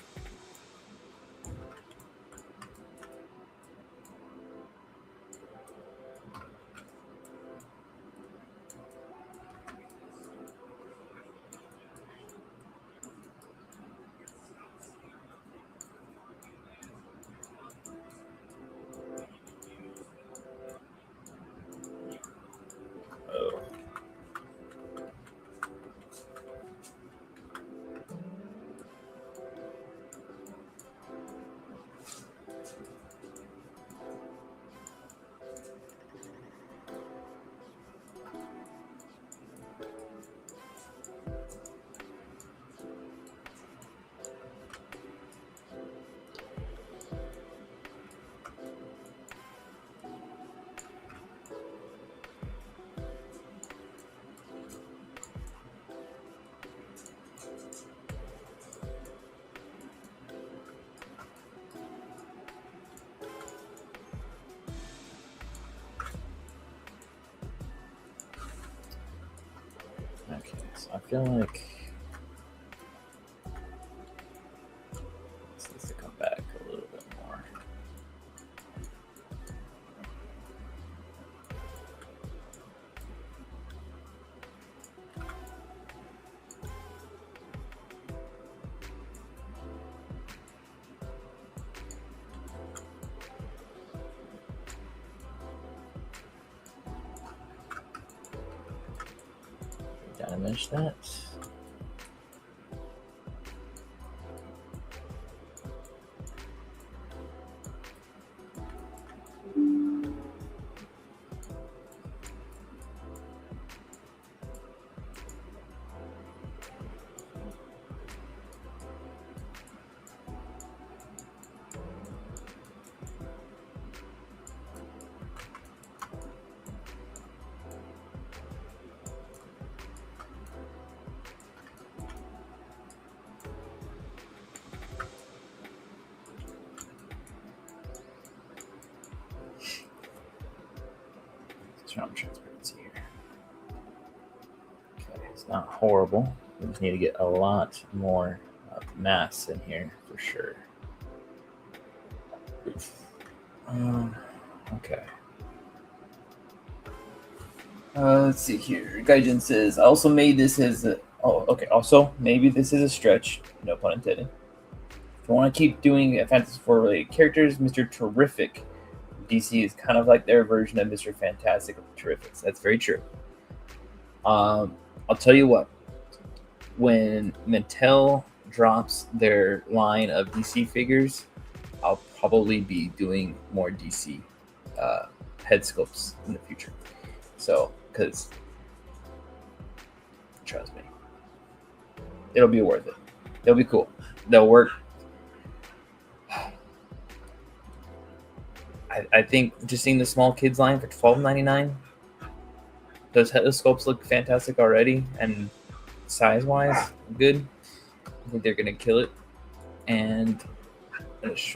[SPEAKER 3] Okay, so I feel like this needs to come back a little bit more. Finish that. Turn on transparency here. Okay, it's not horrible. We just need to get a lot more mass in here for sure. Okay. Let's see here. Gaijin says, I also made this as a... Oh, okay. Also, maybe this is a stretch. No pun intended. If you want to keep doing Fantasy 4 related characters, Mr. Terrific DC is kind of like their version of Mr. Fantastic of the Terrifics. That's very true. I'll tell you what. When Mattel drops their line of DC figures, I'll probably be doing more DC head sculpts in the future. So, because trust me, it'll be worth it. They'll be cool. They'll work. I think just seeing the small kids line for $12.99, those head sculpts look fantastic already, and size wise, good. I think they're gonna kill it, and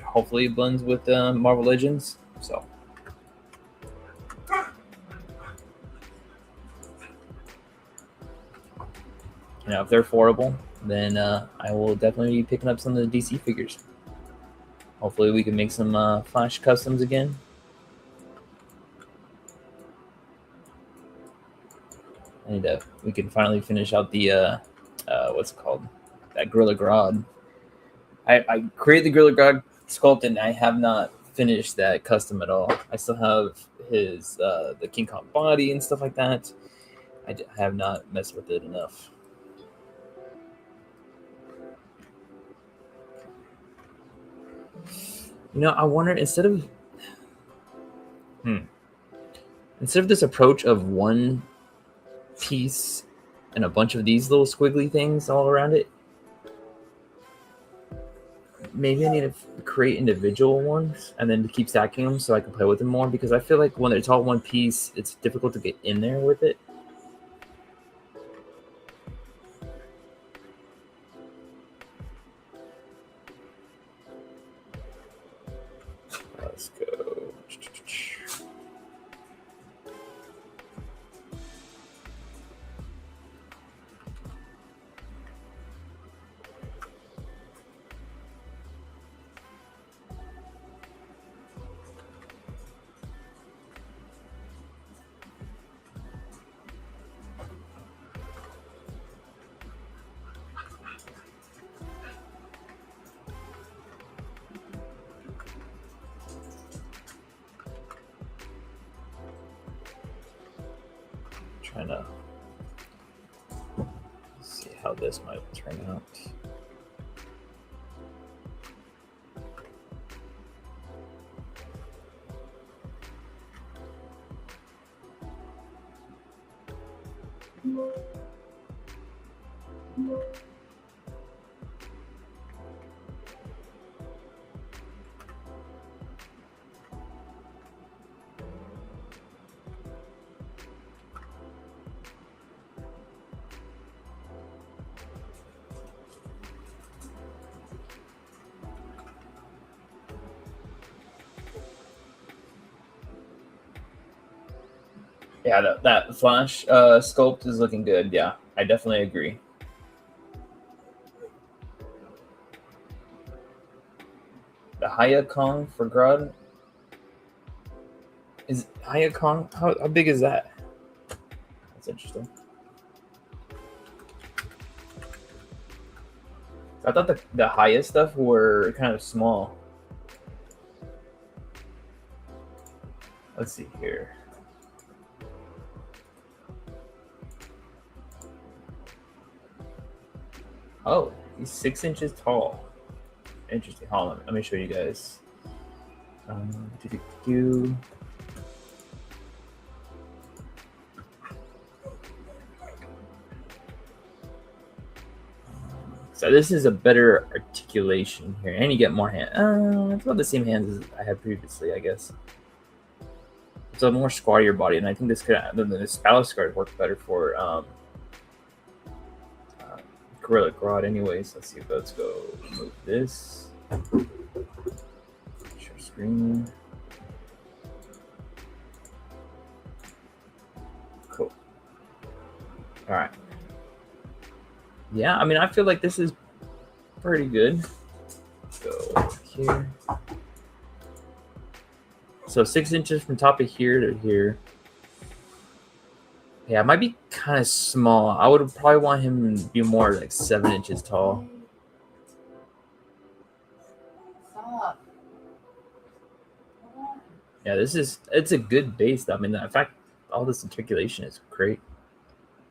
[SPEAKER 3] hopefully it blends with Marvel Legends. So. You know, if they're affordable, then I will definitely be picking up some of the DC figures. Hopefully we can make some Flash customs again. And we can finally finish out the, what's it called? That Gorilla Grodd. I created the Gorilla Grodd sculpt and I have not finished that custom at all. I still have his, the King Kong body and stuff like that. I have not messed with it enough. You know, I wonder, instead of this approach of one piece and a bunch of these little squiggly things all around it, maybe I need to create individual ones and then to keep stacking them so I can play with them more, because I feel like when it's all one piece, it's difficult to get in there with it. Let's go. Trying to see how this might turn out. Yeah, that Flash sculpt is looking good. Yeah, I definitely agree. The Haya Kong for Grodd. Is Haya Kong, how big is that? That's interesting. I thought the Haya stuff were kind of small. Let's see here. Oh, he's 6 inches tall. Interesting. Hold on, let me show you guys. Do-do-do. So this is a better articulation here, and you get more hand. It's about the same hands as I had previously, I guess. It's a more squattier body, and I think this could the Spallus guard work better for Gorilla Grodd. Anyways, let's see. Let's go move this. Share screen. Cool. All right. Yeah, I mean, I feel like this is pretty good. Go here. So 6 inches from top of here to here. Yeah, it might be kind of small. I would probably want him to be more like 7 inches tall.
[SPEAKER 2] Stop.
[SPEAKER 3] Yeah, it's a good base. I mean, in fact, all this articulation is great.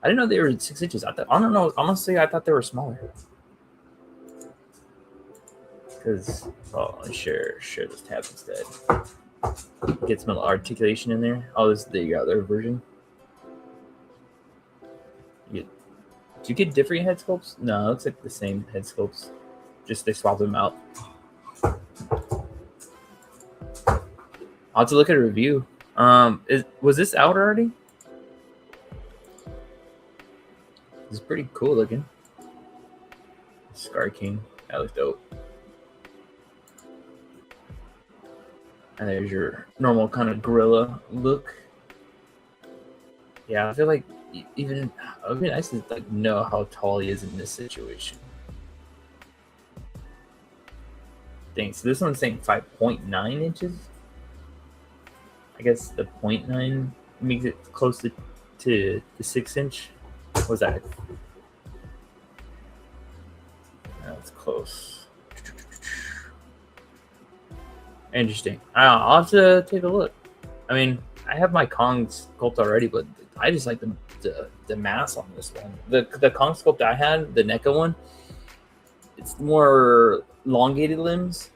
[SPEAKER 3] I didn't know they were 6 inches. I don't know. Honestly, I thought they were smaller. Because, well, I'll share this tab instead. Get some articulation in there. Oh, this is the other version. Do you get different head sculpts? No, it looks like the same head sculpts. Just they swap them out. I'll have to look at a review. Was this out already? It's pretty cool looking. Scar King. That looks dope. And there's your normal kind of gorilla look. Yeah, I feel like even it would be nice to like know how tall he is in this situation. Dang, so this one's saying 5.9 inches. I guess the 0.9 makes it close to the 6 inch. What was that? That's close. Interesting. I'll have to take a look. I mean, I have my Kong sculpt already, but I just like the mass on this one. The Kong sculpt I had, the NECA one, it's more elongated limbs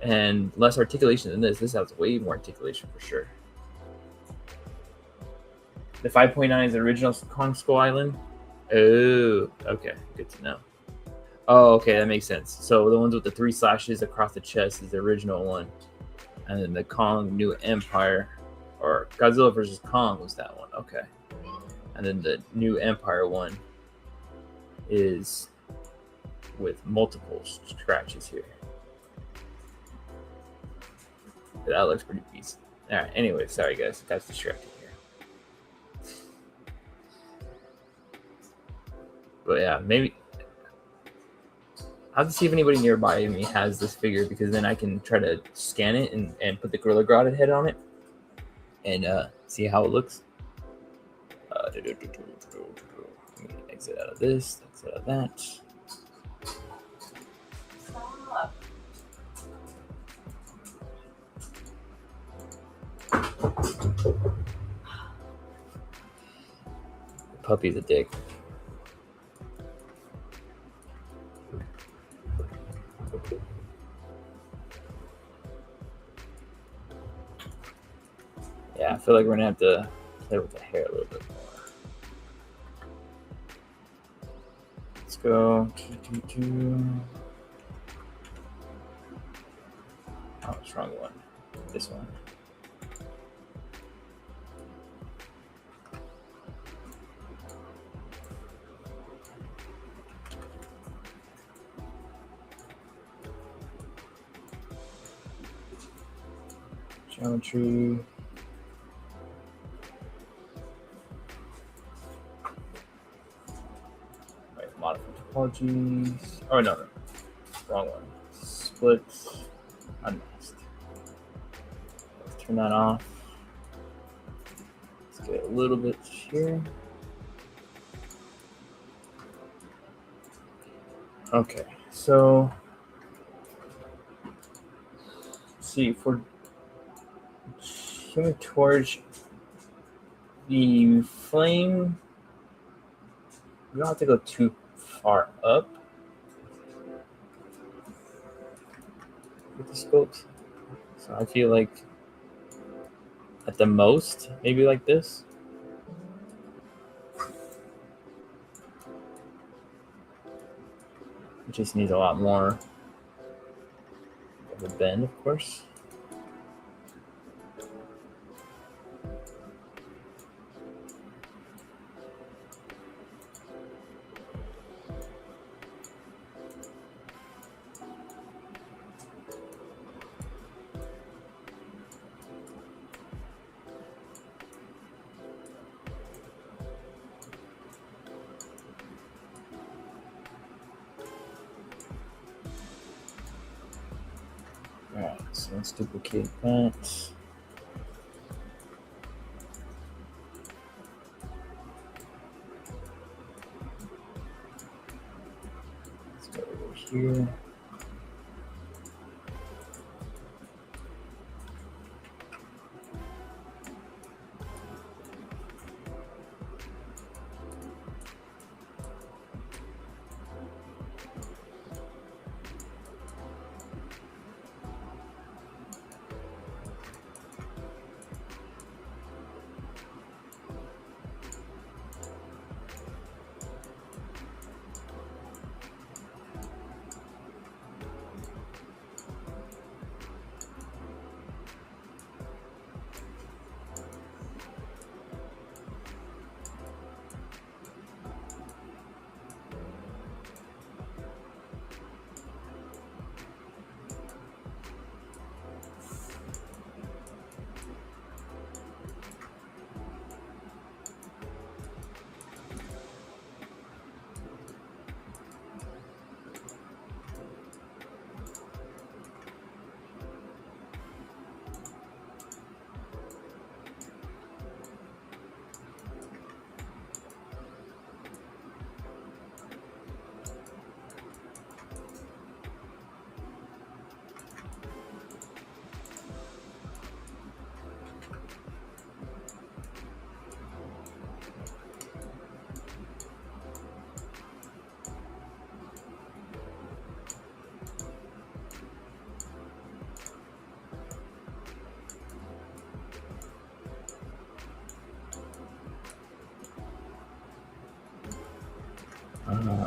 [SPEAKER 3] and less articulation than this. This has way more articulation for sure. The 5.9 is the original Kong Skull Island. Oh, okay. Good to know. Oh, okay. That makes sense. So the ones with the 3 slashes across the chest is the original one. And then the Kong New Empire, or Godzilla versus Kong was that one. Okay. And then the New Empire one is with multiple scratches here. That looks pretty decent. All right. Anyway, sorry guys. Got distracted here. But yeah, maybe I'll have to see if anybody nearby me has this figure, because then I can try to scan it and put the Gorilla Grodd head on it and see how it looks. Exit out of this, exit out of that.
[SPEAKER 2] Stop.
[SPEAKER 3] The puppy's a dick. Yeah, I feel like we're gonna have to play with the hair a little bit more. Let's go. Oh, it's wrong one. This one. Geometry. Right, modify topologies. Oh no, wrong one. Split, unmasked. Let's turn that off. Let's get a little bit here. Okay, so let's see for Human Torch, the flame. We don't have to go too far up with the sculpt. So I feel like at the most, maybe like this. It just needs a lot more of a bend, of course. Alright, so let's duplicate that. Let's go over here.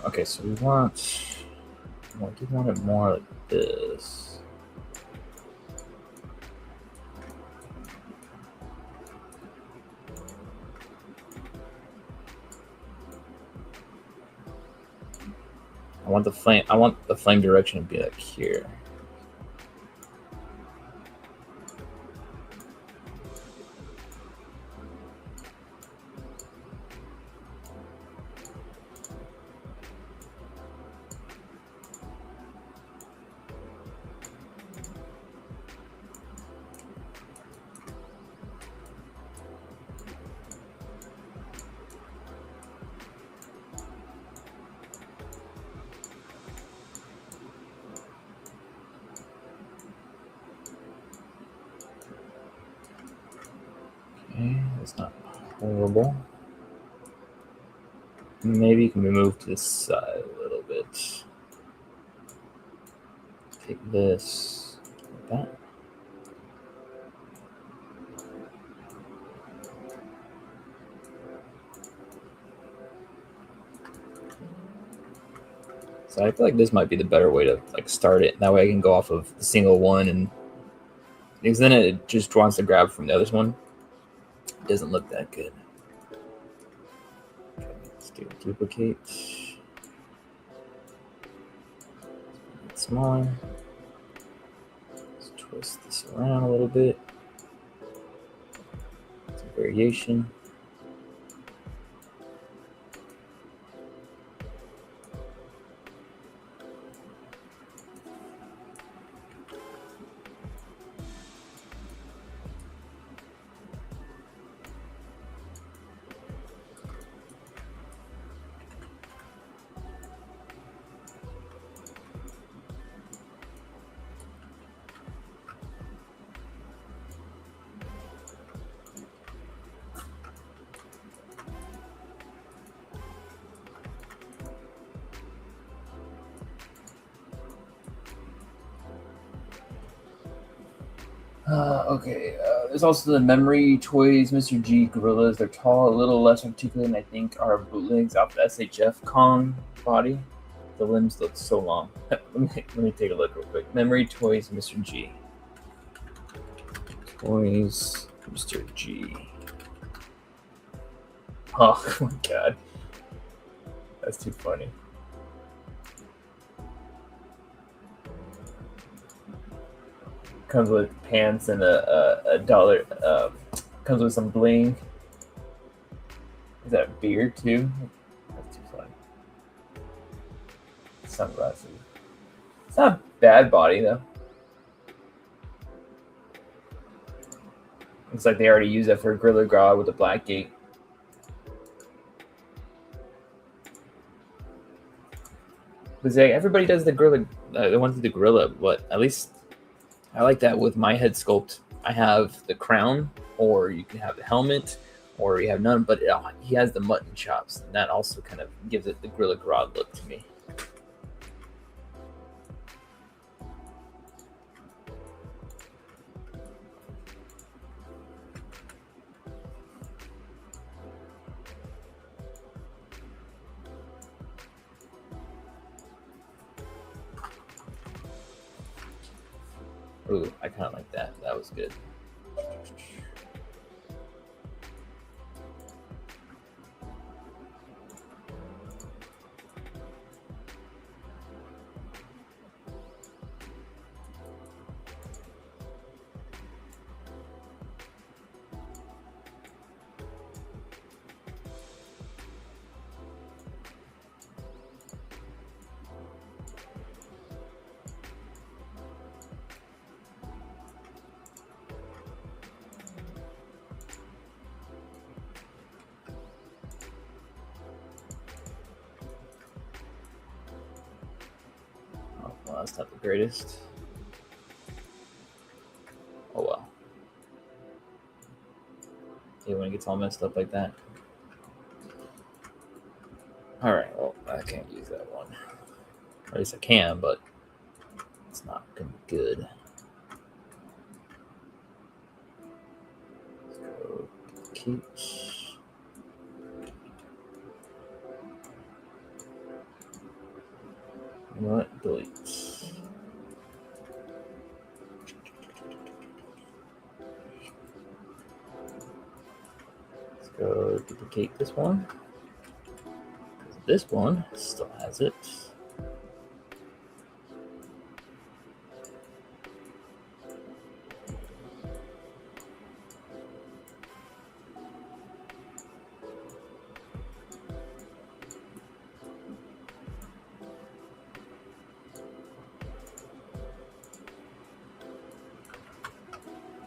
[SPEAKER 3] Okay, so we want, well, I do want it more like this. I want the flame direction to be like here. Okay, that's not horrible. Maybe you can move to this side a little bit. Take this like that. So I feel like this might be the better way to like start it. That way I can go off of the single one, and because then it just wants to grab from the other one. It doesn't look that good. Okay, let's do a duplicate. It's smaller. Let's twist this around a little bit. Some variation. Okay, there's also the Memory Toys Mr. G Gorillas. They're tall, a little less articulate, and I think are bootlegs off the SHF Kong body. The limbs look so long. let me take a look real quick. Memory Toys Mr. G. Toys Mr. G. Oh my god. That's too funny. Comes with pants and a dollar. Comes with some bling. Is that a beard too? That's too funny. Sunglasses. It's not a bad body though. Looks like they already used that for Gorilla Grodd with the black gate. Because everybody does the gorilla, they want to do the gorilla, but at least I like that with my head sculpt. I have the crown, or you can have the helmet, or you have none, but he has the mutton chops, and that also kind of gives it the Gorilla Grodd look to me. Ooh, I kind of like that. That was good. Well, that's not the greatest. Oh well. See when it gets all messed up like that. Alright, well, I can't use that one. Or at least I can, but it's not gonna be good. Let's go keep. You know what? Delete. Let's go duplicate this one. This one still has it.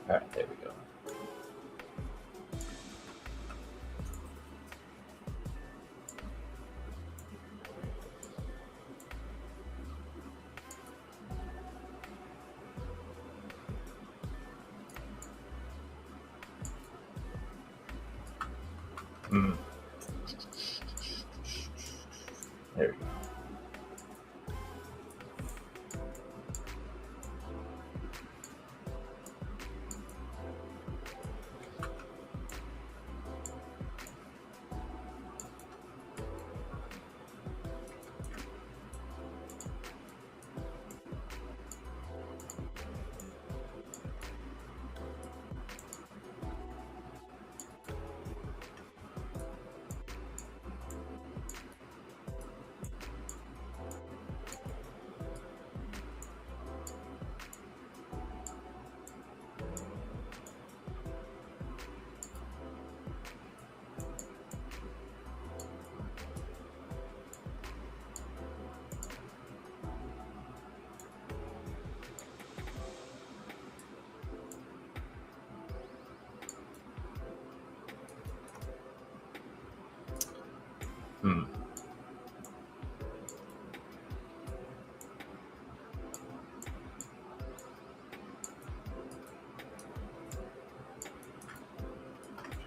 [SPEAKER 3] All right, there we go. There we go.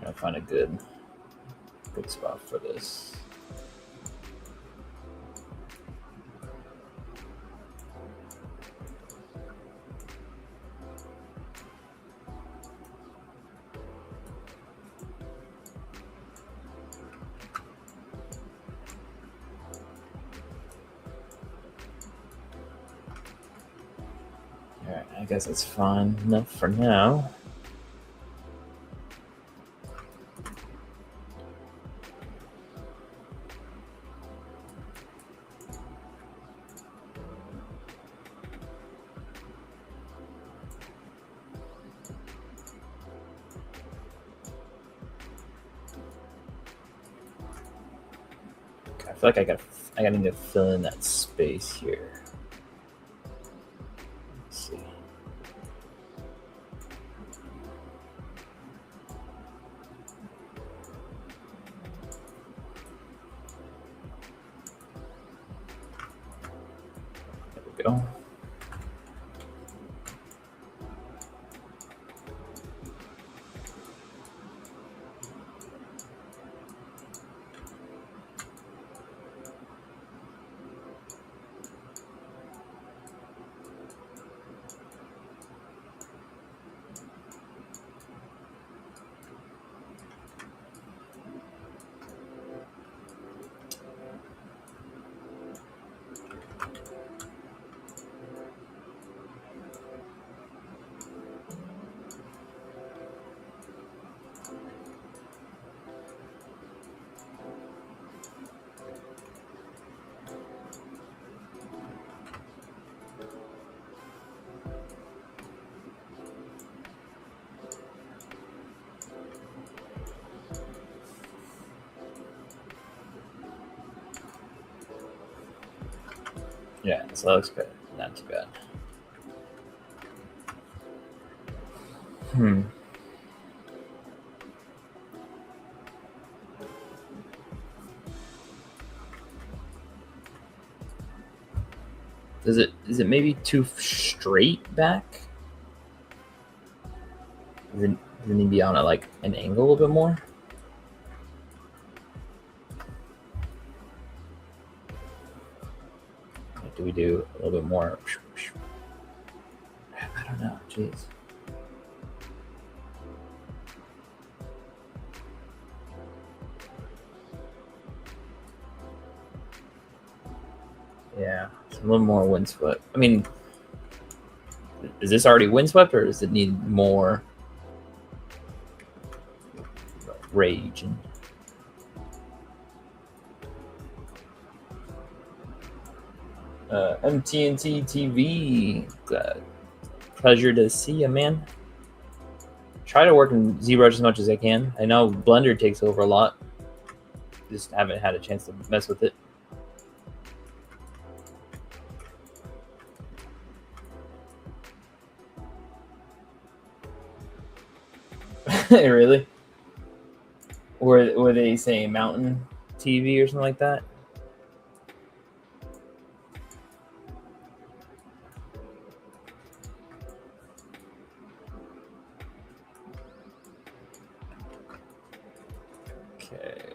[SPEAKER 3] Trying to find a good spot for this. guess that's fine enough for now. Okay, I feel like I gotta need to fill in that space here. Let's see. There we go. Yeah, so that looks good. Not too bad. Is it maybe too straight back? Does it need to be on like an angle a little bit more? Do we do a little bit more? I don't know. Jeez. Yeah, it's a little more windswept. I mean, is this already windswept, or does it need more rage? And MTNT TV, pleasure to see you, man. Try to work in ZBrush as much as I can. I know Blender takes over a lot. Just haven't had a chance to mess with it. Really? Were they saying mountain TV or something like that? Okay.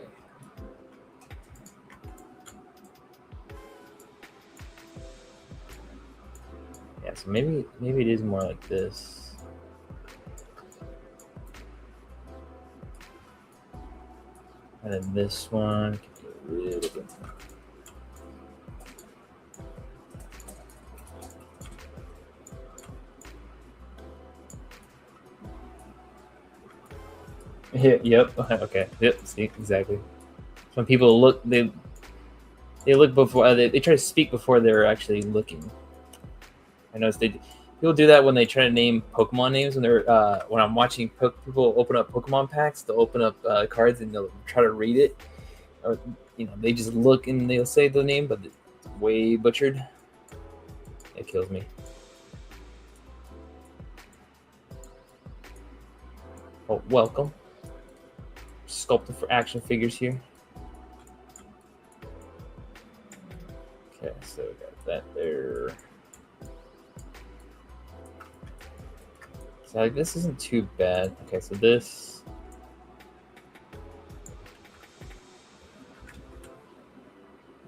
[SPEAKER 3] Yeah, so maybe it is more like this. And then this one can be a little bit more. Yep. Okay. Yep. See, exactly. When people look, they look before they try to speak before they're actually looking. I noticed people do that when they try to name Pokemon names when they're when I'm watching people open up Pokemon packs. They'll open up cards and they'll try to read it, or they just look and they'll say the name, but it's way butchered. It kills me. Oh, welcome. Sculpting for action figures here. Okay, so we got that there. So like this isn't too bad. Okay, so this.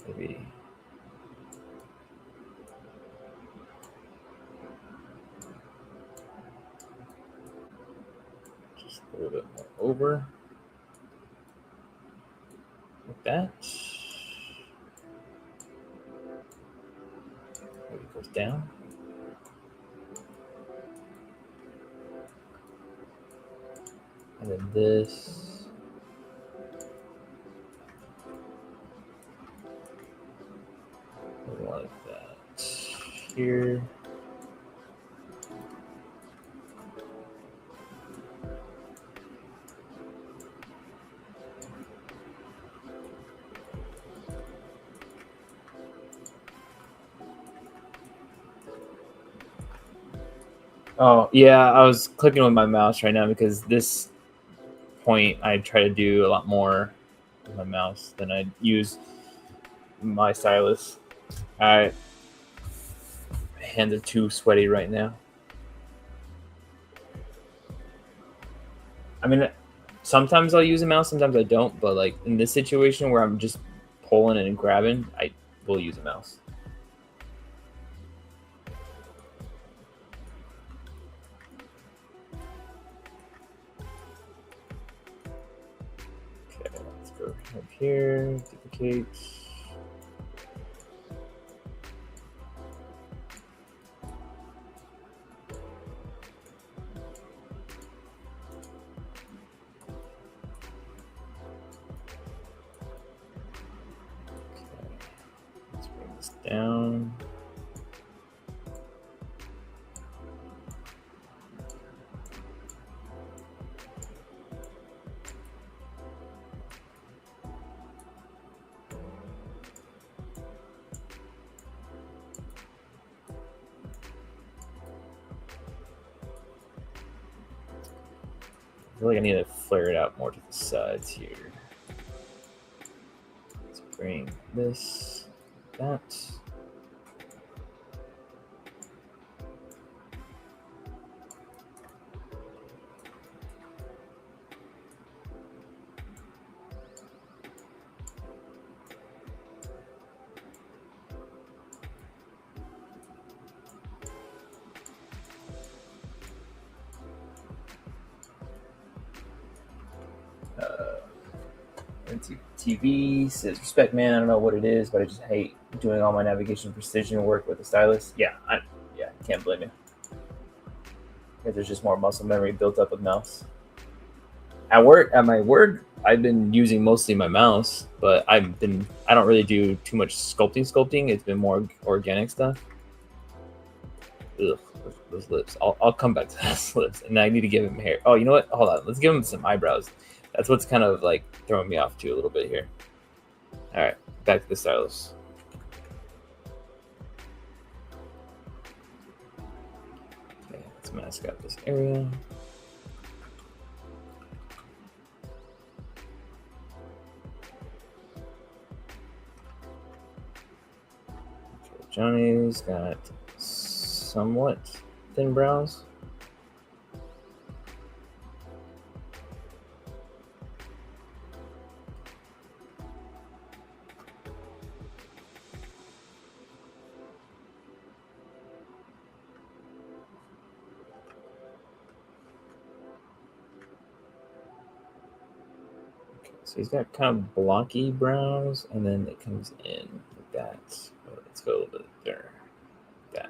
[SPEAKER 3] Maybe. Just a little bit more over. Like that. Maybe it goes down. And then this. Like that here. Oh, yeah, I was clicking with my mouse right now because this point I try to do a lot more with my mouse than I use my stylus. My hands are too sweaty right now. I mean, sometimes I'll use a mouse, sometimes I don't, but like in this situation where I'm just pulling and grabbing, I will use a mouse. Okay, let's go up here, duplicate. Let's bring this down. I feel like I need to flare it out more to the sides here. Let's bring this, that. TV says, respect, man. I don't know what it is, but I just hate doing all my navigation precision work with a stylus. Yeah, can't blame you. Because there's just more muscle memory built up with mouse. At my work, I've been using mostly my mouse, but I don't really do too much sculpting. It's been more organic stuff. Ugh, those lips. I'll come back to those lips, and I need to give him hair. Oh, you know what? Hold on. Let's give him some eyebrows. That's what's kind of like throwing me off too a little bit here. All right, back to the stylus. Okay, let's mask out this area. Okay, Johnny's got somewhat thin brows. So he's got kind of blocky brows, and then it comes in like that. Oh, let's go a little bit there. That.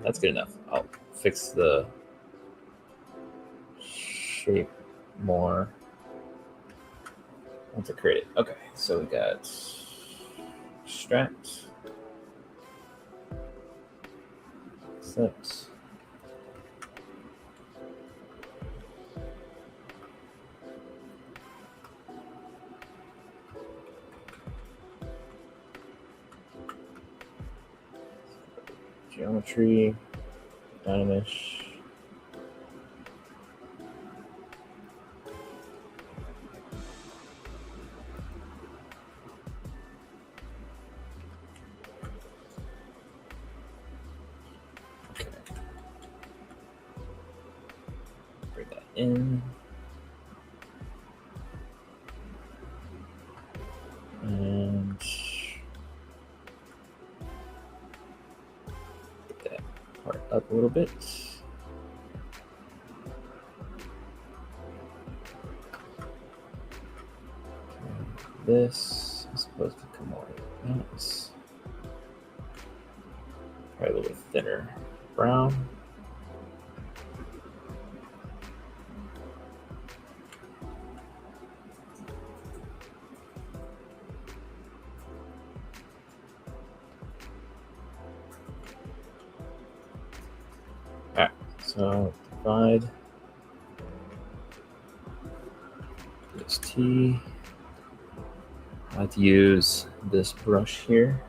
[SPEAKER 3] That's good enough. I'll fix the shape more once I create it. Okay, so we got extract. Accept. Geometry, dynamish. Okay. Bring that in. And get that part up a little bit. This is supposed to come over That's probably a little thinner brown. Alright, so divide this T. I have to use this brush here.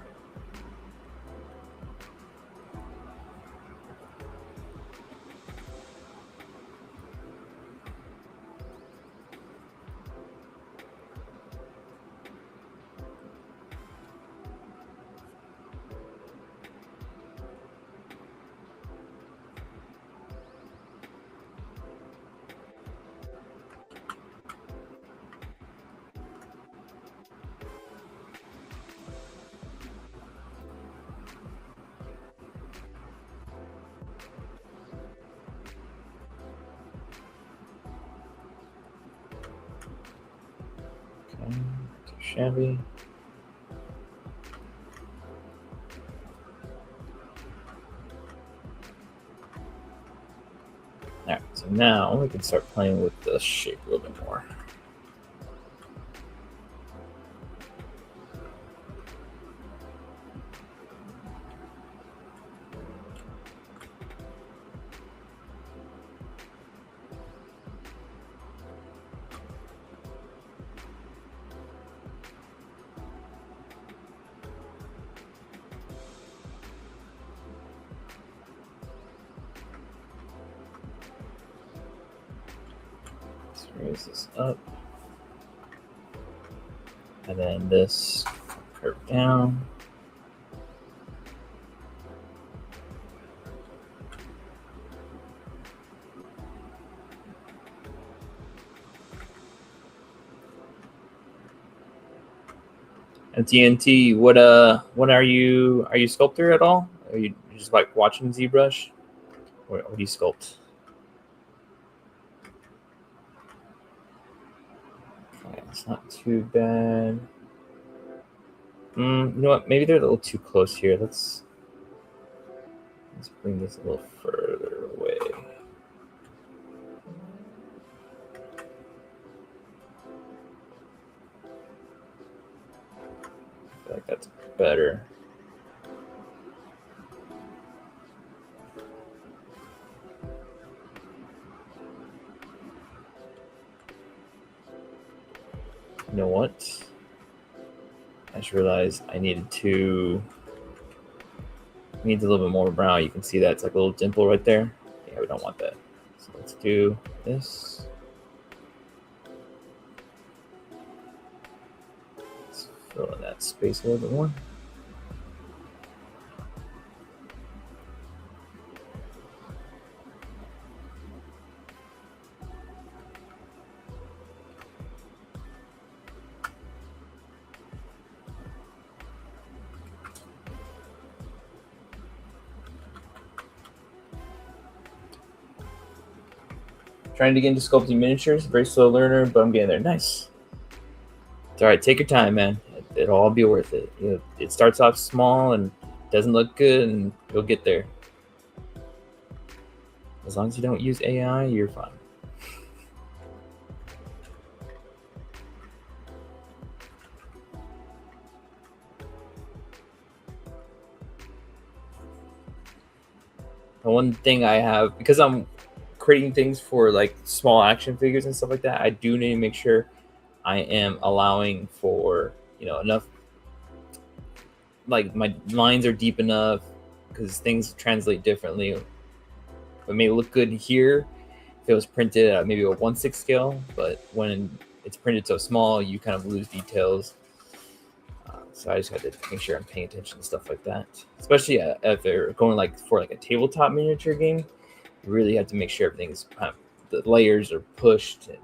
[SPEAKER 3] Okay, too shabby. Alright, so now we can start playing with the shape a little bit more. Let's raise this up. And then this curve down. And TNT, what are you sculptor at all? Are you just like watching ZBrush? Or do you sculpt? Okay, it's not too bad. You know what? Maybe they're a little too close here. Let's bring this a little further away. I feel like that's better. You know what? I just realized I needs a little bit more brown. You can see that it's like a little dimple right there. Yeah, we don't want that. So let's do this. Let's fill in that space a little bit more. Trying to get into sculpting miniatures. Very slow learner, but I'm getting there. Nice. It's all right. Take your time, man. It'll all be worth it. You know, it starts off small and doesn't look good, and you'll get there. As long as you don't use AI, you're fine. The one thing I have, because I'm creating things for like small action figures and stuff like that, I do need to make sure I am allowing for, enough, like my lines are deep enough, because things translate differently. It may look good here if it was printed at maybe a 1/6 scale, but when it's printed so small, you kind of lose details. So I just had to make sure I'm paying attention to stuff like that, especially if they're going for a tabletop miniature game. You really have to make sure everything's the layers are pushed and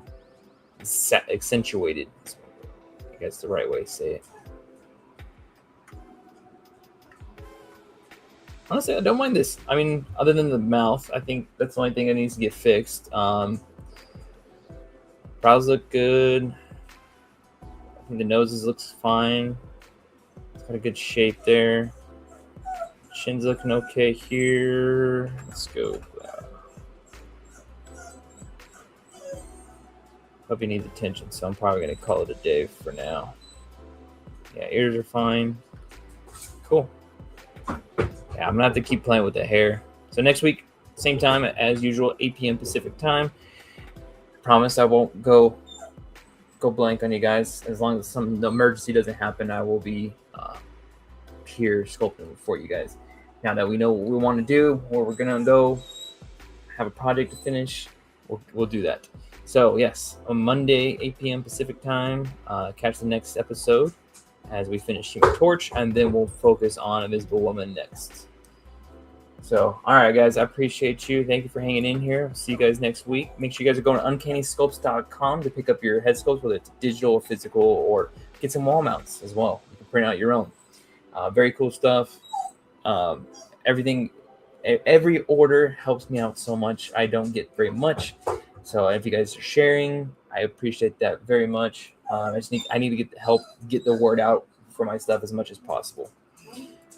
[SPEAKER 3] accentuated. I guess the right way to say it. Honestly, I don't mind this. I mean, other than the mouth, I think that's the only thing that needs to get fixed. Brows look good. I think the noses looks fine. It's Got a good shape there. Chin's looking okay here. Let's go. Hope he needs attention, so I'm probably going to call it a day for now. Yeah, ears are fine. Cool. Yeah, I'm going to have to keep playing with the hair. So next week, same time as usual, 8 p.m. Pacific time. Promise I won't go blank on you guys. As long as some emergency doesn't happen, I will be here sculpting for you guys. Now that we know what we want to do, where we're going to go, have a project to finish, we'll do that. So yes, on Monday, 8 p.m. Pacific time, catch the next episode as we finish Human Torch, and then we'll focus on Invisible Woman next. So, all right, guys, I appreciate you. Thank you for hanging in here. See you guys next week. Make sure you guys are going to uncannysculpts.com to pick up your head sculpts, whether it's digital or physical, or get some wall mounts as well. You can print out your own. Very cool stuff. Everything, every order helps me out so much. I don't get very much. So if you guys are sharing, I appreciate that very much. I need to get the help, get the word out for my stuff as much as possible.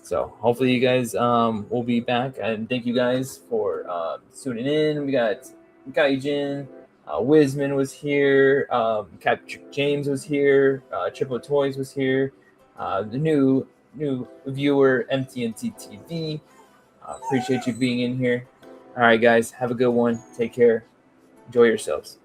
[SPEAKER 3] So hopefully you guys will be back, and thank you guys for tuning in. We got Gaijin, Wisman was here, Captain James was here, Triple Toys was here, the new viewer MTNT TV. Appreciate you being in here. All right, guys, have a good one. Take care. Enjoy yourselves.